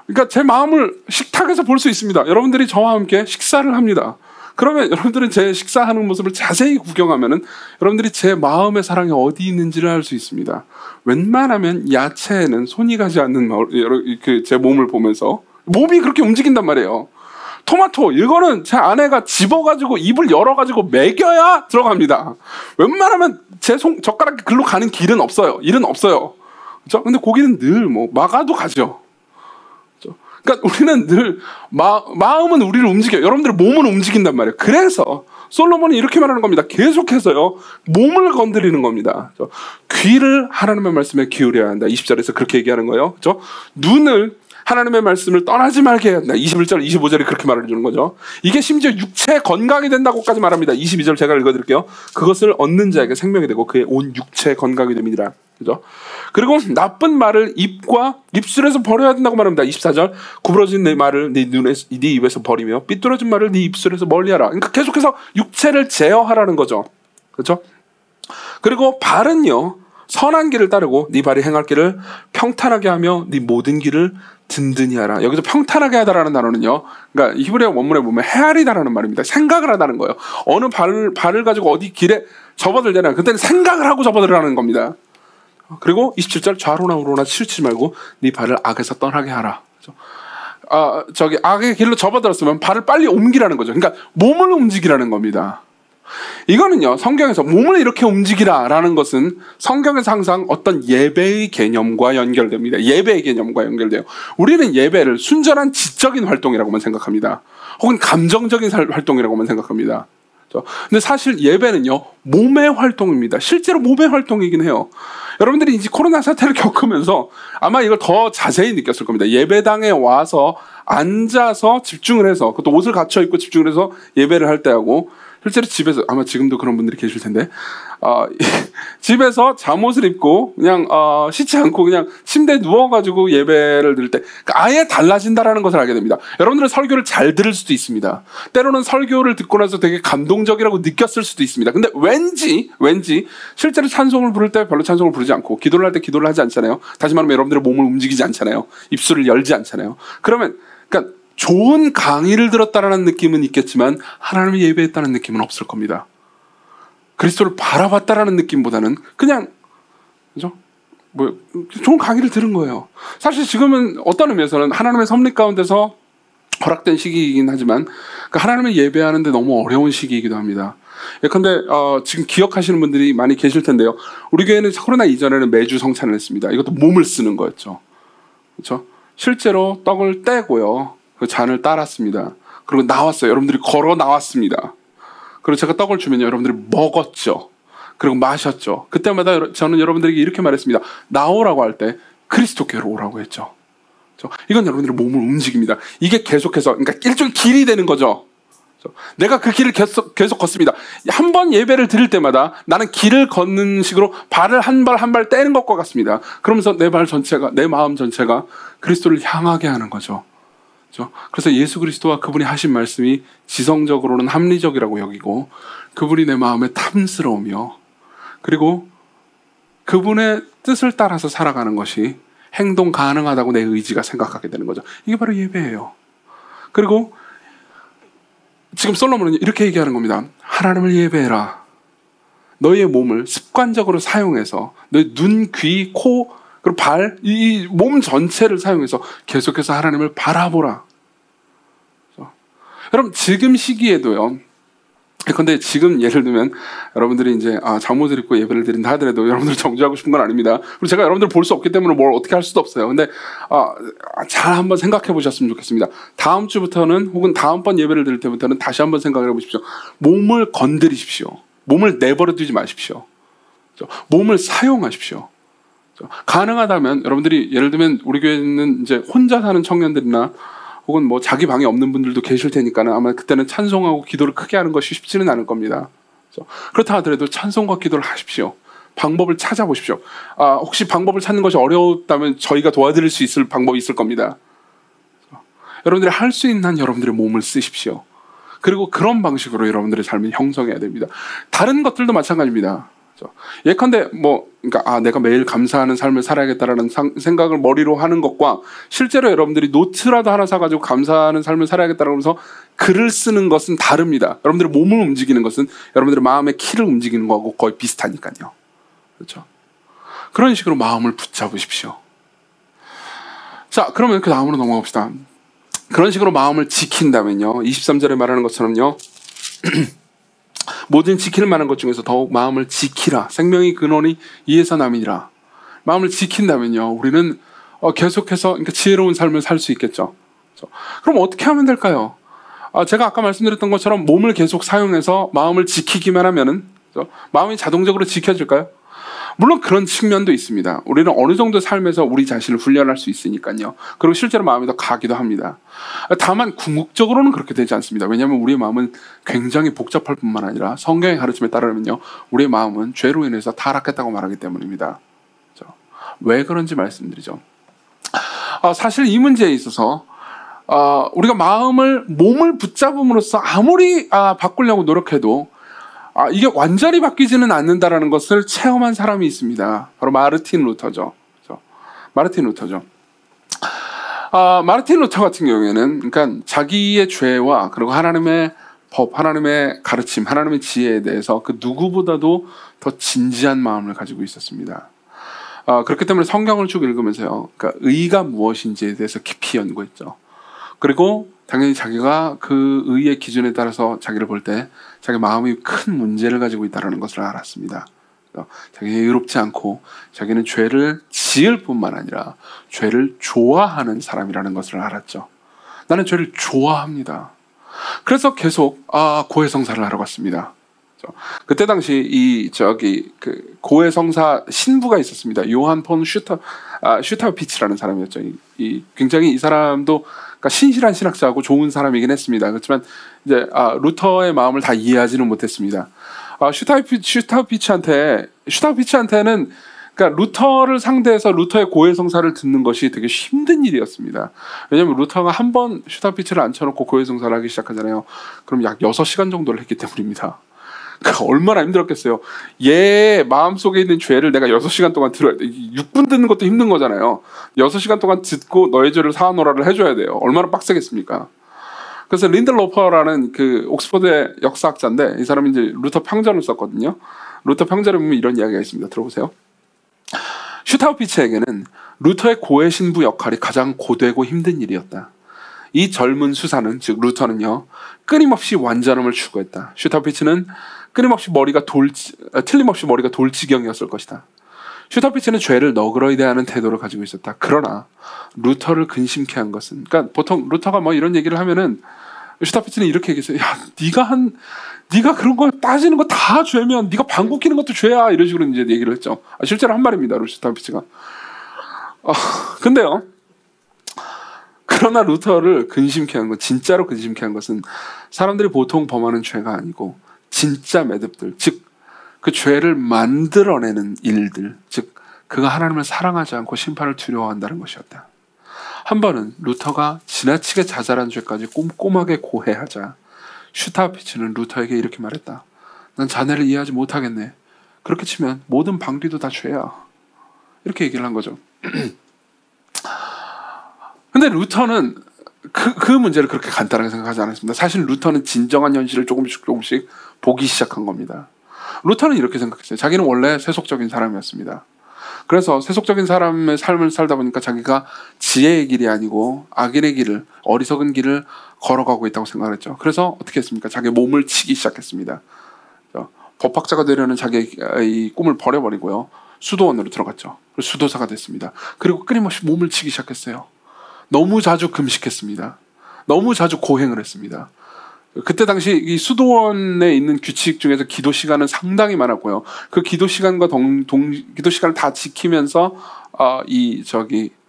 그러니까 제 마음을 식탁에서 볼 수 있습니다. 여러분들이 저와 함께 식사를 합니다. 그러면 여러분들은 제 식사하는 모습을 자세히 구경하면은 여러분들이 제 마음의 사랑이 어디 있는지를 알 수 있습니다. 웬만하면 야채에는 손이 가지 않는 제 몸을 보면서 몸이 그렇게 움직인단 말이에요. 토마토 이거는 제 아내가 집어가지고 입을 열어가지고 먹여야 들어갑니다. 웬만하면 제 젓가락이 글로 가는 길은 없어요. 일은 없어요. 그렇죠? 근데 고기는 늘 뭐 막아도 가죠. 그렇죠? 그러니까 우리는 늘 마음은 우리를 움직여요. 여러분들의 몸은 움직인단 말이에요. 그래서 솔로몬이 이렇게 말하는 겁니다. 계속해서요. 몸을 건드리는 겁니다. 귀를 하나님의 말씀에 기울여야 한다. 20절에서 그렇게 얘기하는 거예요. 그렇죠? 눈을 하나님의 말씀을 떠나지 말게 해야 한다. 21절, 25절이 그렇게 말해주는 거죠. 이게 심지어 육체 건강이 된다고까지 말합니다. 22절 제가 읽어드릴게요. 그것을 얻는 자에게 생명이 되고 그의 온 육체 건강이 됩니다. 그죠? 그리고 나쁜 말을 입과 입술에서 버려야 된다고 말합니다. 24절 구부러진 내 말을 네 입에서 버리며 삐뚤어진 말을 네 입술에서 멀리하라. 그러니까 계속해서 육체를 제어하라는 거죠. 그렇죠? 그리고 발은요 선한 길을 따르고 네 발이 행할 길을 평탄하게 하며 네 모든 길을 든든히 하라. 여기서 평탄하게 하다라는 단어는요, 그러니까 히브리어 원문에 보면 헤아리다라는 말입니다. 생각을 하다는 거예요. 어느 발을 가지고 어디 길에 접어들잖아요. 그때는 생각을 하고 접어들라는 겁니다. 그리고 27절 좌로나 우로나 치우치지 말고 네 발을 악에서 떠나게 하라. 악의 길로 접어들었으면 발을 빨리 옮기라는 거죠. 그러니까 몸을 움직이라는 겁니다. 이거는요 성경에서 몸을 이렇게 움직이라라는 것은 성경에서 항상 어떤 예배의 개념과 연결됩니다. 예배의 개념과 연결돼요. 우리는 예배를 순전한 지적인 활동이라고만 생각합니다. 혹은 감정적인 활동이라고만 생각합니다. 근데 사실 예배는요 몸의 활동입니다. 실제로 몸의 활동이긴 해요. 여러분들이 이제 코로나 사태를 겪으면서 아마 이걸 더 자세히 느꼈을 겁니다. 예배당에 와서 앉아서 집중을 해서, 그것도 옷을 갖춰 입고 집중을 해서 예배를 할 때하고, 실제로 집에서, 아마 지금도 그런 분들이 계실 텐데, 집에서 잠옷을 입고 그냥 씻지 않고 그냥 침대에 누워가지고 예배를 드릴 때 아예 달라진다라는 것을 알게 됩니다. 여러분들은 설교를 잘 들을 수도 있습니다. 때로는 설교를 듣고 나서 되게 감동적이라고 느꼈을 수도 있습니다. 근데 왠지 실제로 찬송을 부를 때 별로 찬송을 부르지 않고 기도를 할 때 기도를 하지 않잖아요. 다시 말하면 여러분들의 몸을 움직이지 않잖아요. 입술을 열지 않잖아요. 그러면 그러니까 좋은 강의를 들었다라는 느낌은 있겠지만 하나님을 예배했다는 느낌은 없을 겁니다. 그리스도를 바라봤다라는 느낌보다는 그냥 그죠? 뭐 좋은 강의를 들은 거예요. 사실 지금은 어떤 의미에서는 하나님의 섭리 가운데서 허락된 시기이긴 하지만 그 하나님을 예배하는데 너무 어려운 시기이기도 합니다. 예컨대 지금 기억하시는 분들이 많이 계실 텐데요. 우리 교회는 코로나 이전에는 매주 성찬을 했습니다. 이것도 몸을 쓰는 거였죠. 그렇죠? 실제로 떡을 떼고요. 그 잔을 따랐습니다. 그리고 나왔어요. 여러분들이 걸어 나왔습니다. 그리고 제가 떡을 주면 여러분들이 먹었죠. 그리고 마셨죠. 그때마다 저는 여러분들에게 이렇게 말했습니다. 나오라고 할 때 그리스도께로 오라고 했죠. 이건 여러분들의 몸을 움직입니다. 이게 계속해서 그러니까 일종의 길이 되는 거죠. 내가 그 길을 계속 걷습니다. 한 번 예배를 드릴 때마다 나는 길을 걷는 식으로 발을 한 발 떼는 것과 같습니다. 그러면서 내 마음 전체가 그리스도를 향하게 하는 거죠. 그래서 예수 그리스도와 그분이 하신 말씀이 지성적으로는 합리적이라고 여기고 그분이 내 마음에 탐스러우며 그리고 그분의 뜻을 따라서 살아가는 것이 행동 가능하다고 내 의지가 생각하게 되는 거죠. 이게 바로 예배예요. 그리고 지금 솔로몬은 이렇게 얘기하는 겁니다. 하나님을 예배해라. 너희의 몸을 습관적으로 사용해서 너희 눈, 귀, 코 그리고 발, 이 몸 전체를 사용해서 계속해서 하나님을 바라보라. 여러분 지금 시기에도요. 근데 지금 예를 들면 여러분들이 이제 잠옷을 입고 예배를 드린다 하더라도 여러분들 정죄하고 싶은 건 아닙니다. 그리고 제가 여러분들 볼 수 없기 때문에 뭘 어떻게 할 수도 없어요. 근데 잘 한번 생각해 보셨으면 좋겠습니다. 다음 주부터는 혹은 다음번 예배를 드릴 때부터는 다시 한번 생각을 해보십시오. 몸을 건드리십시오. 몸을 내버려 두지 마십시오. 몸을 사용하십시오. 가능하다면 여러분들이 예를 들면 우리 교회는 이제 혼자 사는 청년들이나 혹은 뭐 자기 방에 없는 분들도 계실 테니까는 아마 그때는 찬송하고 기도를 크게 하는 것이 쉽지는 않을 겁니다. 그렇다 하더라도 찬송과 기도를 하십시오. 방법을 찾아보십시오. 혹시 방법을 찾는 것이 어려웠다면 저희가 도와드릴 수 있을 방법이 있을 겁니다. 여러분들이 할 수 있는 한 여러분들의 몸을 쓰십시오. 그리고 그런 방식으로 여러분들의 삶을 형성해야 됩니다. 다른 것들도 마찬가지입니다. 예컨대 그러니까 내가 매일 감사하는 삶을 살아야겠다라는 생각을 머리로 하는 것과 실제로 여러분들이 노트라도 하나 사가지고 감사하는 삶을 살아야겠다라고 하면서 글을 쓰는 것은 다릅니다. 여러분들의 몸을 움직이는 것은 여러분들의 마음의 키를 움직이는 거하고 거의 비슷하니까요. 그렇죠? 그런 식으로 마음을 붙잡으십시오. 자, 그러면 그 다음으로 넘어갑시다. 그런 식으로 마음을 지킨다면요. 23절에 말하는 것처럼요. 모든 지킬 만한 것 중에서 더욱 마음을 지키라. 생명의 근원이 이에서 남이니라. 마음을 지킨다면요. 우리는 계속해서 그러니까 지혜로운 삶을 살 수 있겠죠. 그럼 어떻게 하면 될까요? 제가 아까 말씀드렸던 것처럼 몸을 계속 사용해서 마음을 지키기만 하면은 마음이 자동적으로 지켜질까요? 물론 그런 측면도 있습니다. 우리는 어느 정도 삶에서 우리 자신을 훈련할 수 있으니까요. 그리고 실제로 마음이 더 가기도 합니다. 다만 궁극적으로는 그렇게 되지 않습니다. 왜냐하면 우리의 마음은 굉장히 복잡할 뿐만 아니라 성경의 가르침에 따르면요, 우리의 마음은 죄로 인해서 타락했다고 말하기 때문입니다. 왜 그런지 말씀드리죠. 사실 이 문제에 있어서 우리가 몸을 붙잡음으로써 아무리 바꾸려고 노력해도 이게 완전히 바뀌지는 않는다라는 것을 체험한 사람이 있습니다. 바로 마르틴 루터죠. 마르틴 루터 같은 경우에는 그러니까 자기의 죄와 그리고 하나님의 법, 하나님의 가르침, 하나님의 지혜에 대해서 그 누구보다도 더 진지한 마음을 가지고 있었습니다. 그렇기 때문에 성경을 쭉 읽으면서요, 그러니까 의가 무엇인지에 대해서 깊이 연구했죠. 그리고 당연히 자기가 그 의의 기준에 따라서 자기를 볼 때 자기 마음이 큰 문제를 가지고 있다는 것을 알았습니다. 자기는 의롭지 않고 자기는 죄를 지을 뿐만 아니라 죄를 좋아하는 사람이라는 것을 알았죠. 나는 죄를 좋아합니다. 그래서 계속 고해성사를 하러 갔습니다. 그때 당시 그 고해성사 신부가 있었습니다. 요한 폰 슈타피치라는 사람이었죠. 굉장히 이 사람도 그러니까 신실한 신학자하고 좋은 사람이긴 했습니다. 그렇지만 이제 루터의 마음을 다 이해하지는 못했습니다. 슈타피치한테는 그러니까 루터를 상대해서 루터의 고해성사를 듣는 것이 되게 힘든 일이었습니다. 왜냐하면 루터가 한 번 슈타피치를 앉혀놓고 고해성사를 하기 시작하잖아요. 그럼 약 6시간 정도를 했기 때문입니다. 그러니까 얼마나 힘들었겠어요. 얘 마음속에 있는 죄를 내가 6시간 동안 들어야 돼. 6분 듣는 것도 힘든 거잖아요. 6시간 동안 듣고 너의 죄를 사하노라를 해줘야 돼요. 얼마나 빡세겠습니까? 그래서 린들로퍼라는 그 옥스퍼드의 역사학자인데, 이 사람이 이제 루터 평전을 썼거든요. 루터 평전에 보면 이런 이야기가 있습니다. 들어보세요. 슈타우피츠에게는 루터의 고해 신부 역할이 가장 고되고 힘든 일이었다. 이 젊은 수사는, 즉 루터는요, 끊임없이 완전함을 추구했다. 슈타피츠는 틀림없이 머리가 돌지경이었을 것이다. 슈타피츠는 죄를 너그러이 대하는 태도를 가지고 있었다. 그러나 루터를 근심케 한 것은, 그러니까 보통 루터가 뭐 이런 얘기를 하면은 슈타피츠는 이렇게 얘기했어요. 야, 네가 그런 거 따지는 거 다 죄면 네가 방귀 뀌는 것도 죄야, 이런 식으로 이제 얘기를 했죠. 실제로 한 말입니다, 슈타피츠가. 근데요, 그러나 루터를 근심케 한 것, 진짜로 근심케 한 것은 사람들이 보통 범하는 죄가 아니고 진짜 매듭들, 즉 그 죄를 만들어내는 일들, 즉 그가 하나님을 사랑하지 않고 심판을 두려워한다는 것이었다. 한 번은 루터가 지나치게 자잘한 죄까지 꼼꼼하게 고해하자 슈타피츠는 루터에게 이렇게 말했다. 난 자네를 이해하지 못하겠네. 그렇게 치면 모든 방귀도 다 죄야. 이렇게 얘기를 한 거죠. 근데 루터는 그 문제를 그렇게 간단하게 생각하지 않았습니다. 사실 루터는 진정한 현실을 조금씩 보기 시작한 겁니다. 루터는 이렇게 생각했어요. 자기는 원래 세속적인 사람이었습니다. 그래서 세속적인 사람의 삶을 살다 보니까 자기가 지혜의 길이 아니고 악인의 길을, 어리석은 길을 걸어가고 있다고 생각했죠. 그래서 어떻게 했습니까? 자기 몸을 치기 시작했습니다. 법학자가 되려는 자기의 꿈을 버려버리고요, 수도원으로 들어갔죠. 그리고 수도사가 됐습니다. 그리고 끊임없이 몸을 치기 시작했어요. 너무 자주 금식했습니다. 너무 자주 고행을 했습니다. 그때 당시 이 수도원에 있는 규칙 중에서 기도 시간은 상당히 많았고요. 그 기도 시간과 기도 시간을 다 지키면서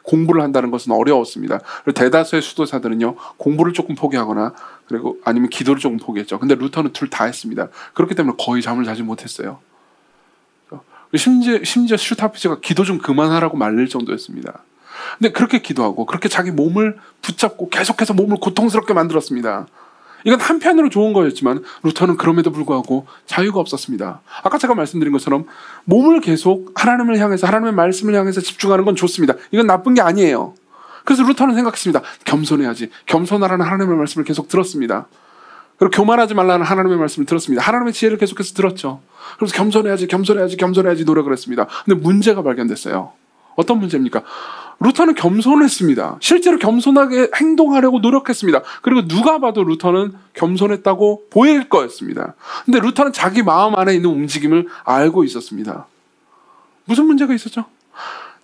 공부를 한다는 것은 어려웠습니다. 그리고 대다수의 수도사들은요, 공부를 조금 포기하거나 그리고 아니면 기도를 조금 포기했죠. 근데 루터는 둘 다 했습니다. 그렇기 때문에 거의 잠을 자지 못했어요. 심지어 슈타피츠가 기도 좀 그만하라고 말릴 정도였습니다. 근데 그렇게 기도하고 그렇게 자기 몸을 붙잡고 계속해서 몸을 고통스럽게 만들었습니다. 이건 한편으로 좋은 거였지만 루터는 그럼에도 불구하고 자유가 없었습니다. 아까 제가 말씀드린 것처럼 몸을 계속 하나님을 향해서, 하나님의 말씀을 향해서 집중하는 건 좋습니다. 이건 나쁜 게 아니에요. 그래서 루터는 생각했습니다. 겸손해야지. 겸손하라는 하나님의 말씀을 계속 들었습니다. 그리고 교만하지 말라는 하나님의 말씀을 들었습니다. 하나님의 지혜를 계속해서 들었죠. 그래서 겸손해야지 노력을 했습니다. 근데 문제가 발견됐어요. 어떤 문제입니까? 루터는 겸손했습니다. 실제로 겸손하게 행동하려고 노력했습니다. 그리고 누가 봐도 루터는 겸손했다고 보일 거였습니다. 근데 루터는 자기 마음 안에 있는 움직임을 알고 있었습니다. 무슨 문제가 있었죠?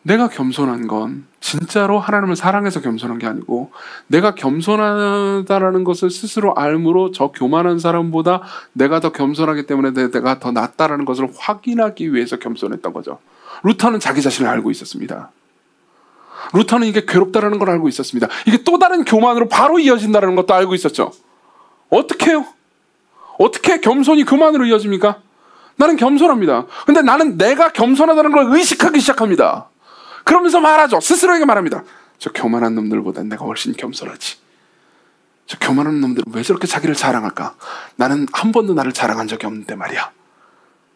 내가 겸손한 건 진짜로 하나님을 사랑해서 겸손한 게 아니고 내가 겸손하다라는 것을 스스로 알므로 저 교만한 사람보다 내가 더 겸손하기 때문에 내가 더 낫다라는 것을 확인하기 위해서 겸손했던 거죠. 루터는 자기 자신을 알고 있었습니다. 루터는 이게 괴롭다라는 걸 알고 있었습니다. 이게 또 다른 교만으로 바로 이어진다는 것도 알고 있었죠. 어떻게 해요? 어떻게 겸손이 교만으로 이어집니까? 나는 겸손합니다. 근데 나는 내가 겸손하다는 걸 의식하기 시작합니다. 그러면서 말하죠. 스스로에게 말합니다. 저 교만한 놈들보다 내가 훨씬 겸손하지. 저 교만한 놈들은 왜 저렇게 자기를 자랑할까? 나는 한 번도 나를 자랑한 적이 없는데 말이야.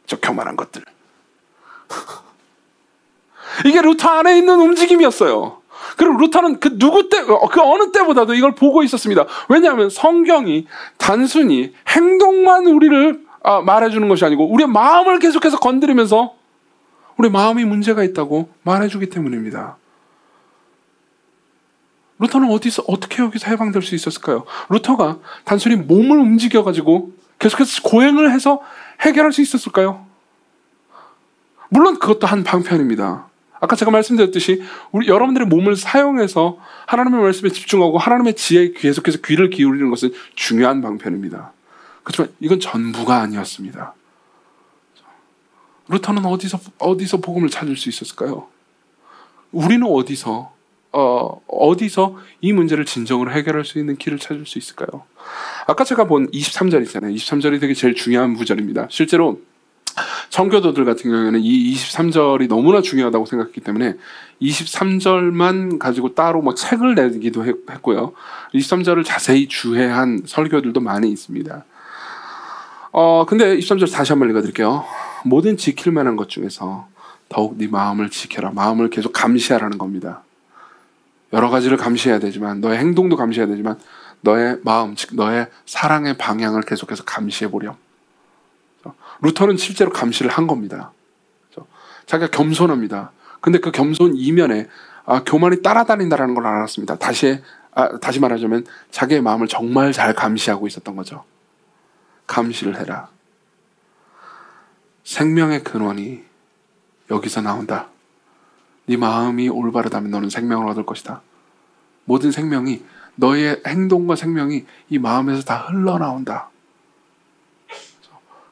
저 교만한 것들. 이게 루터 안에 있는 움직임이었어요. 그리고 루터는 그 어느 때보다도 이걸 보고 있었습니다. 왜냐하면 성경이 단순히 행동만 우리를 말해주는 것이 아니고 우리의 마음을 계속해서 건드리면서 우리 마음이 문제가 있다고 말해주기 때문입니다. 루터는 어떻게 여기서 해방될 수 있었을까요? 루터가 단순히 몸을 움직여가지고 계속해서 고행을 해서 해결할 수 있었을까요? 물론 그것도 한 방편입니다. 아까 제가 말씀드렸듯이 여러분들의 몸을 사용해서 하나님의 말씀에 집중하고 하나님의 지혜에 계속해서 귀를 기울이는 것은 중요한 방편입니다. 그렇지만 이건 전부가 아니었습니다. 루터는 어디서 복음을 찾을 수 있었을까요? 우리는 어디서 이 문제를 진정으로 해결할 수 있는 길을 찾을 수 있을까요? 아까 제가 본 23절 있잖아요. 23절이 되게 제일 중요한 구절입니다. 실제로 청교도들 같은 경우에는 이 23절이 너무나 중요하다고 생각했기 때문에 23절만 가지고 따로 책을 내기도 했고요. 23절을 자세히 주해한 설교들도 많이 있습니다. 근데 23절 다시 한번 읽어드릴게요. 모든 지킬 만한 것 중에서 더욱 네 마음을 지켜라. 마음을 계속 감시하라는 겁니다. 여러 가지를 감시해야 되지만 너의 행동도 감시해야 되지만 너의 마음, 즉 너의 사랑의 방향을 계속해서 감시해보렴. 루터는 실제로 감시를 한 겁니다. 자기가 겸손합니다. 근데 그 겸손 이면에 교만이 따라다닌다는 걸 알았습니다. 다시 말하자면 자기의 마음을 정말 잘 감시하고 있었던 거죠. 감시를 해라. 생명의 근원이 여기서 나온다. 네 마음이 올바르다면 너는 생명을 얻을 것이다. 모든 생명이 너의 행동과 생명이 이 마음에서 다 흘러나온다.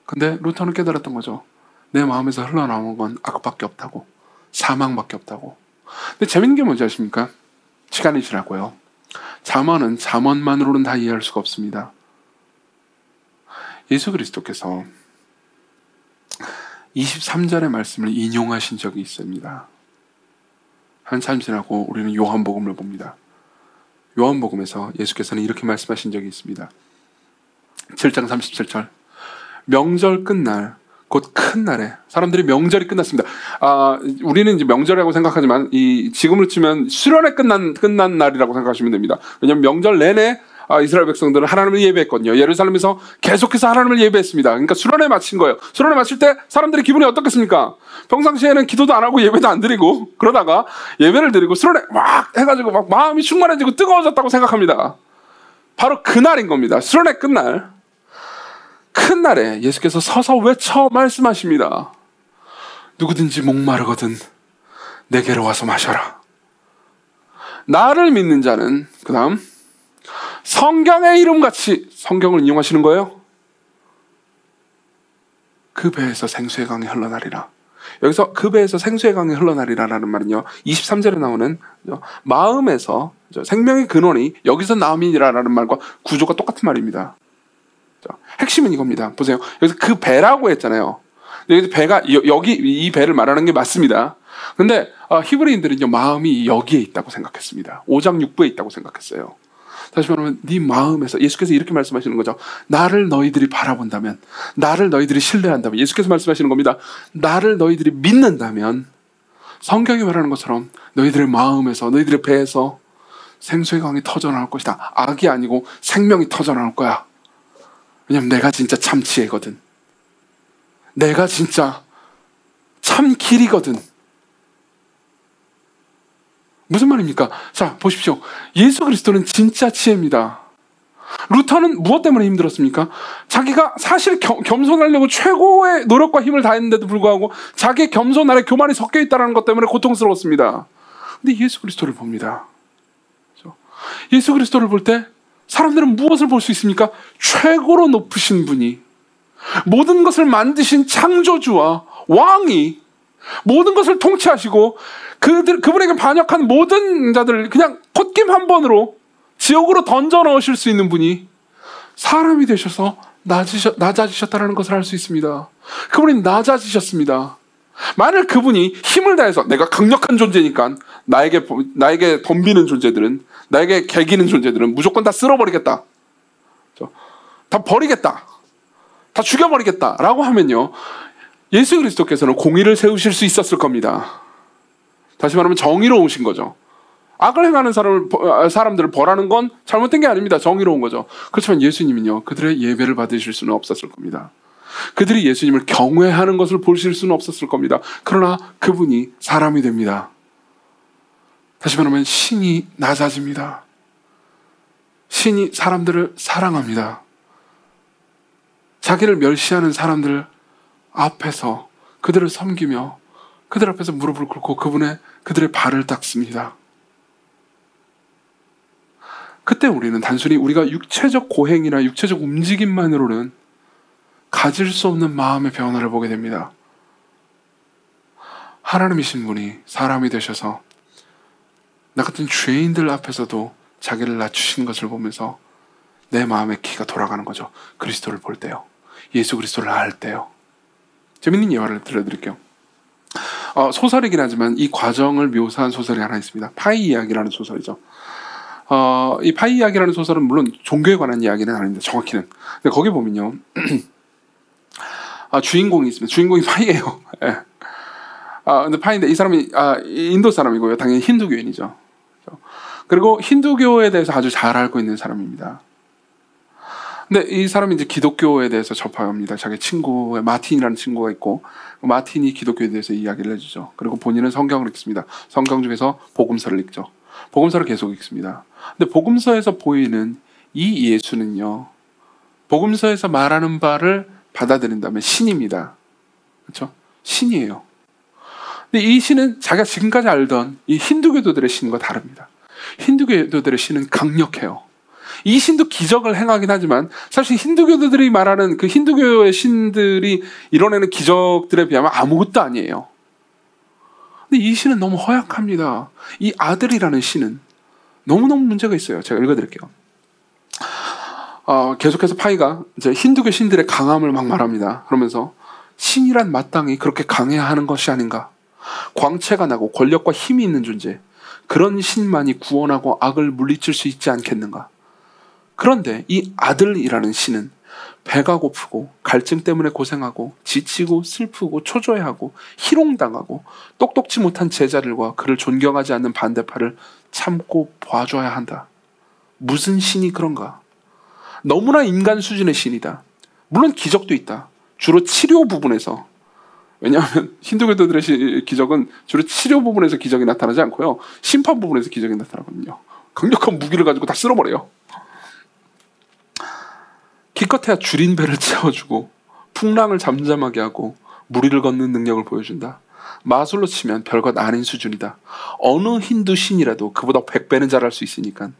근데 루터는 깨달았던 거죠. 내 마음에서 흘러나오는 건 악밖에 없다고. 사망밖에 없다고. 근데 재밌는 게 뭔지 아십니까? 시간이 지나고요. 잠언은 잠언만으로는 다 이해할 수가 없습니다. 예수 그리스도께서 23절의 말씀을 인용하신 적이 있습니다. 한참 지나고 우리는 요한복음을 봅니다. 요한복음에서 예수께서는 이렇게 말씀하신 적이 있습니다. 7장 37절. 명절 끝날, 곧 큰 날에, 사람들이 명절이 끝났습니다. 우리는 이제 명절이라고 생각하지만 지금으로 치면 수련회 끝난 날이라고 생각하시면 됩니다. 왜냐하면 명절 내내 이스라엘 백성들은 하나님을 예배했거든요. 예루살렘에서 계속해서 하나님을 예배했습니다. 그러니까 수련회 마친 거예요. 수련회 마칠 때 사람들의 기분이 어떻겠습니까? 평상시에는 기도도 안 하고 예배도 안 드리고 그러다가 예배를 드리고 수련회 막 해가지고 막 마음이 충만해지고 뜨거워졌다고 생각합니다. 바로 그날인 겁니다. 수련회 끝날. 큰 날에 예수께서 서서 외쳐 말씀하십니다. 누구든지 목마르거든 내게로 와서 마셔라. 나를 믿는 자는, 그 다음 성경의 이름같이, 성경을 인용하시는 거예요. 그 배에서 생수의 강이 흘러나리라. 여기서 그 배에서 생수의 강이 흘러나리라라는 말은요, 23절에 나오는 마음에서 생명의 근원이 여기서 나옴이라는 말과 구조가 똑같은 말입니다. 핵심은 이겁니다. 보세요. 여기서 그 배라고 했잖아요. 여기서 배가 여기 이 배를 말하는 게 맞습니다. 근데 히브리인들은요, 마음이 여기에 있다고 생각했습니다. 5장 6부에 있다고 생각했어요. 다시 말하면 네 마음에서, 예수께서 이렇게 말씀하시는 거죠. 나를 너희들이 바라본다면, 나를 너희들이 신뢰한다면, 예수께서 말씀하시는 겁니다. 나를 너희들이 믿는다면 성경이 말하는 것처럼 너희들의 마음에서, 너희들의 배에서 생수의 강이 터져나올 것이다. 악이 아니고 생명이 터져나올 거야. 왜냐면 내가 진짜 참 지혜거든. 내가 진짜 참 길이거든. 무슨 말입니까? 자, 보십시오. 예수 그리스도는 진짜 지혜입니다. 루터는 무엇 때문에 힘들었습니까? 자기가 사실 겸손하려고 최고의 노력과 힘을 다했는데도 불구하고 자기의 겸손 안에 교만이 섞여 있다는 것 때문에 고통스러웠습니다. 근데 예수 그리스도를 봅니다. 그렇죠? 예수 그리스도를 볼 때 사람들은 무엇을 볼 수 있습니까? 최고로 높으신 분이, 모든 것을 만드신 창조주와 왕이 모든 것을 통치하시고 그분에게 반역한 모든 자들을 그냥 콧김 한 번으로 지옥으로 던져 넣으실 수 있는 분이 사람이 되셔서 낮아지셨다는 것을 알 수 있습니다. 그분이 낮아지셨습니다. 만일 그분이 힘을 다해서 내가 강력한 존재니까 나에게 덤비는 존재들은, 나에게 개기는 존재들은 무조건 다 쓸어버리겠다, 다 버리겠다, 다 죽여버리겠다 라고 하면요, 예수 그리스도께서는 공의를 세우실 수 있었을 겁니다. 다시 말하면 정의로우신 거죠. 악을 행하는 사람들을 벌하는 건 잘못된 게 아닙니다. 정의로운 거죠. 그렇지만 예수님은요, 그들의 예배를 받으실 수는 없었을 겁니다. 그들이 예수님을 경외하는 것을 보실 수는 없었을 겁니다. 그러나 그분이 사람이 됩니다. 다시 말하면 신이 낮아집니다. 신이 사람들을 사랑합니다. 자기를 멸시하는 사람들 앞에서 그들을 섬기며 그들 앞에서 무릎을 꿇고 그들의 발을 닦습니다. 그때 우리는 단순히 우리가 육체적 고행이나 육체적 움직임만으로는 가질 수 없는 마음의 변화를 보게 됩니다. 하나님이신 분이 사람이 되셔서 나 같은 죄인들 앞에서도 자기를 낮추신 것을 보면서 내 마음의 키가 돌아가는 거죠. 그리스도를 볼 때요. 예수 그리스도를 알 때요. 재밌는 예화를 들려드릴게요. 소설이긴 하지만 이 과정을 묘사한 소설이 하나 있습니다. 파이 이야기라는 소설이죠. 이 파이 이야기라는 소설은 물론 종교에 관한 이야기는 아닙니다. 정확히는. 근데 거기 보면요. 주인공이 있습니다. 주인공이 파이예요. 예. 근데 파이인데 이 사람이 인도 사람이고요. 당연히 힌두교인이죠. 그리고 힌두교에 대해서 아주 잘 알고 있는 사람입니다. 근데 이 사람이 이제 기독교에 대해서 접합니다. 자기 친구의 마틴이라는 친구가 있고, 마틴이 기독교에 대해서 이야기를 해주죠. 그리고 본인은 성경을 읽습니다. 성경 중에서 복음서를 읽죠. 복음서를 계속 읽습니다. 근데 복음서에서 보이는 이 예수는요, 복음서에서 말하는 바를 받아들인다면 신입니다. 그렇죠? 신이에요. 근데 이 신은 자기가 지금까지 알던 이 힌두교도들의 신과 다릅니다. 힌두교도들의 신은 강력해요. 이 신도 기적을 행하긴 하지만 사실 힌두교도들이 말하는 그 힌두교의 신들이 이뤄내는 기적들에 비하면 아무것도 아니에요. 근데 이 신은 너무 허약합니다. 이 아들이라는 신은 너무너무 문제가 있어요. 제가 읽어드릴게요. 계속해서 파이가 이제 힌두교 신들의 강함을 막 말합니다. 그러면서 신이란 마땅히 그렇게 강해야 하는 것이 아닌가. 광채가 나고 권력과 힘이 있는 존재, 그런 신만이 구원하고 악을 물리칠 수 있지 않겠는가. 그런데 이 아들이라는 신은 배가 고프고 갈증 때문에 고생하고 지치고 슬프고 초조해하고 희롱당하고 똑똑지 못한 제자들과 그를 존경하지 않는 반대파를 참고 봐줘야 한다. 무슨 신이 그런가? 너무나 인간 수준의 신이다. 물론 기적도 있다. 주로 치료 부분에서. 왜냐하면 힌두교도들의 기적은 주로 치료 부분에서 기적이 나타나지 않고요, 심판 부분에서 기적이 나타나거든요. 강력한 무기를 가지고 다 쓸어버려요. 기껏해야 줄인 배를 채워주고 풍랑을 잠잠하게 하고 무리를 걷는 능력을 보여준다. 마술로 치면 별것 아닌 수준이다. 어느 힌두 신이라도 그보다 100배는 잘할 수 있으니까.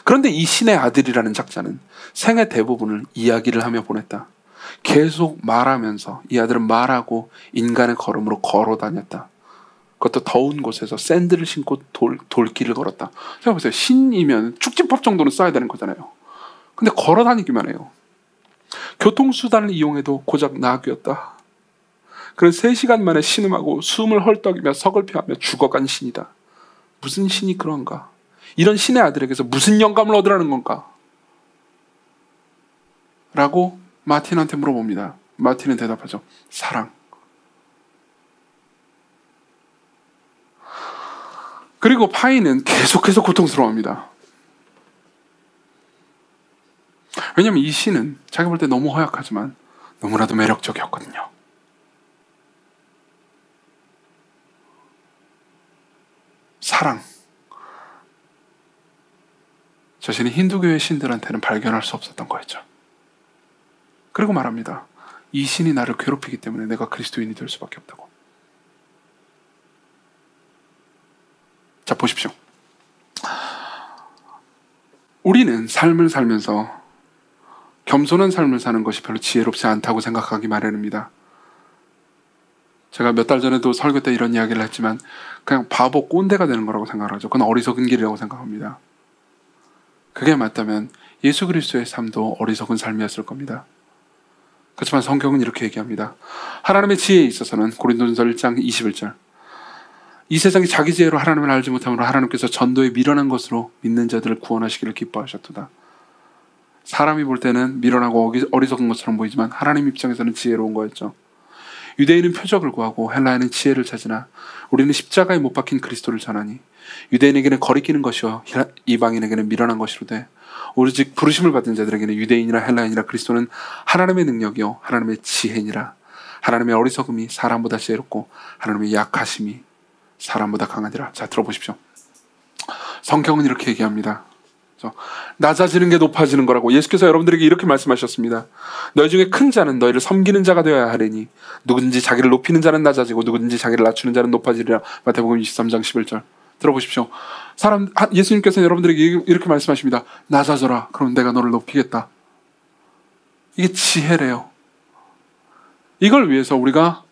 그런데 이 신의 아들이라는 작자는 생애 대부분을 이야기를 하며 보냈다. 계속 말하면서 이 아들은 말하고 인간의 걸음으로 걸어 다녔다. 그것도 더운 곳에서 샌들을 신고 돌길을 걸었다. 생각해보세요. 신이면 축지법 정도는 써야 되는 거잖아요. 근데 걸어 다니기만 해요. 교통수단을 이용해도 고작 나귀였다. 그는 3시간 만에 신음하고 숨을 헐떡이며 서글퍼하며 죽어간 신이다. 무슨 신이 그런가? 이런 신의 아들에게서 무슨 영감을 얻으라는 건가? 라고 마틴한테 물어봅니다. 마틴은 대답하죠. 사랑. 그리고 파이는 계속해서 고통스러워합니다. 왜냐하면 이 신은 자기 볼 때 너무 허약하지만 너무나도 매력적이었거든요. 사랑. 자신이 힌두교의 신들한테는 발견할 수 없었던 거였죠. 그리고 말합니다. 이 신이 나를 괴롭히기 때문에 내가 그리스도인이 될 수밖에 없다고. 자, 보십시오. 우리는 삶을 살면서 겸손한 삶을 사는 것이 별로 지혜롭지 않다고 생각하기 마련입니다. 제가 몇 달 전에도 설교 때 이런 이야기를 했지만 그냥 바보 꼰대가 되는 거라고 생각을 하죠. 그건 어리석은 길이라고 생각합니다. 그게 맞다면 예수 그리스도의 삶도 어리석은 삶이었을 겁니다. 그렇지만 성경은 이렇게 얘기합니다. 하나님의 지혜에 있어서는 고린도전서 1장 21절, 이 세상이 자기 지혜로 하나님을 알지 못함으로 하나님께서 전도에 미련한 것으로 믿는 자들을 구원하시기를 기뻐하셨도다. 사람이 볼 때는 미련하고 어리석은 것처럼 보이지만 하나님 입장에서는 지혜로운 거였죠. 유대인은 표적을 구하고 헬라인은 지혜를 찾으나 우리는 십자가에 못 박힌 그리스도를 전하니 유대인에게는 거리끼는 것이요 이방인에게는 미련한 것이로되 오직 부르심을 받은 자들에게는 유대인이나 헬라인이라 그리스도는 하나님의 능력이요 하나님의 지혜니라. 하나님의 어리석음이 사람보다 지혜롭고 하나님의 약하심이 사람보다 강하니라. 자, 들어보십시오. 성경은 이렇게 얘기합니다. 낮아지는 게 높아지는 거라고 예수께서 여러분들에게 이렇게 말씀하셨습니다. 너희 중에 큰 자는 너희를 섬기는 자가 되어야 하리니 누구든지 자기를 높이는 자는 낮아지고 누구든지 자기를 낮추는 자는 높아지리라. 마태복음 23장 11절. 들어보십시오. 예수님께서는 여러분들에게 이렇게 말씀하십니다. 낮아져라. 그럼 내가 너를 높이겠다. 이게 지혜래요. 이걸 위해서 우리가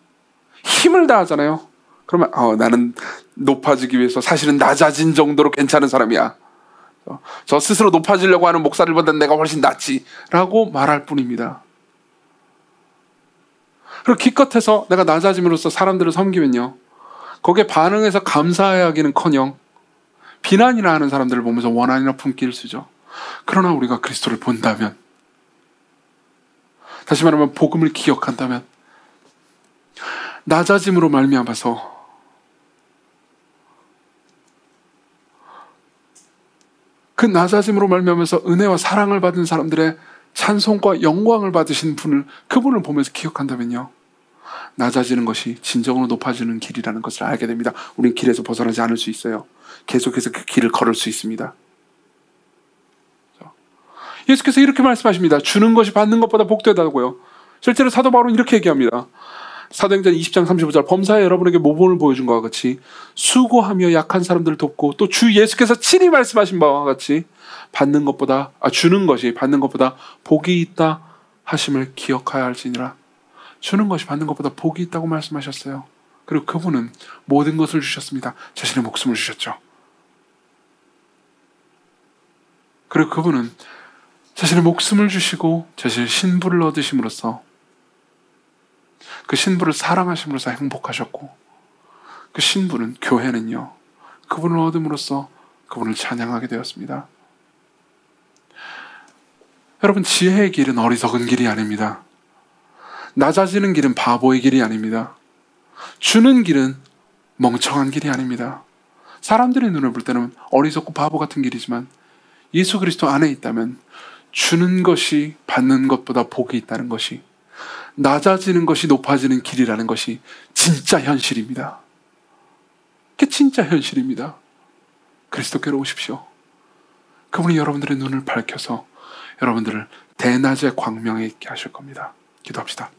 힘을 다하잖아요. 그러면 나는 높아지기 위해서 사실은 낮아진 정도로 괜찮은 사람이야. 저 스스로 높아지려고 하는 목사들보다 내가 훨씬 낫지 라고 말할 뿐입니다. 그리고 기껏해서 내가 낮아짐으로써 사람들을 섬기면요, 거기에 반응해서 감사하기는커녕 비난이나 하는 사람들을 보면서 원한이나 품기를 쓰죠. 그러나 우리가 그리스도를 본다면, 다시 말하면 복음을 기억한다면, 낮아짐으로 말미암아서 그 낮아짐으로 말미암아서 은혜와 사랑을 받은 사람들의 찬송과 영광을 받으신 그분을 보면서 기억한다면요, 낮아지는 것이 진정으로 높아지는 길이라는 것을 알게 됩니다. 우린 길에서 벗어나지 않을 수 있어요. 계속해서 그 길을 걸을 수 있습니다. 예수께서 이렇게 말씀하십니다. 주는 것이 받는 것보다 복되다고요. 실제로 사도 바울은 이렇게 얘기합니다. 사도행전 20장 35절, 범사에 여러분에게 모범을 보여준 것과 같이 수고하며 약한 사람들을 돕고 또 주 예수께서 친히 말씀하신 바와 같이 주는 것이 받는 것보다 복이 있다 하심을 기억하여 할지니라. 주는 것이 받는 것보다 복이 있다고 말씀하셨어요. 그리고 그분은 모든 것을 주셨습니다. 자신의 목숨을 주셨죠. 그리고 그분은 자신의 목숨을 주시고 자신의 신부를 얻으심으로써, 그 신부를 사랑하심으로써 행복하셨고, 그 신부는, 교회는요, 그분을 얻음으로써 그분을 찬양하게 되었습니다. 여러분, 지혜의 길은 어리석은 길이 아닙니다. 낮아지는 길은 바보의 길이 아닙니다. 주는 길은 멍청한 길이 아닙니다. 사람들의 눈을 볼 때는 어리석고 바보 같은 길이지만 예수 그리스도 안에 있다면 주는 것이 받는 것보다 복이 있다는 것이, 낮아지는 것이 높아지는 길이라는 것이 진짜 현실입니다. 그게 진짜 현실입니다. 그리스도께로 오십시오. 그분이 여러분들의 눈을 밝혀서 여러분들을 대낮의 광명에 있게 하실 겁니다. 기도합시다.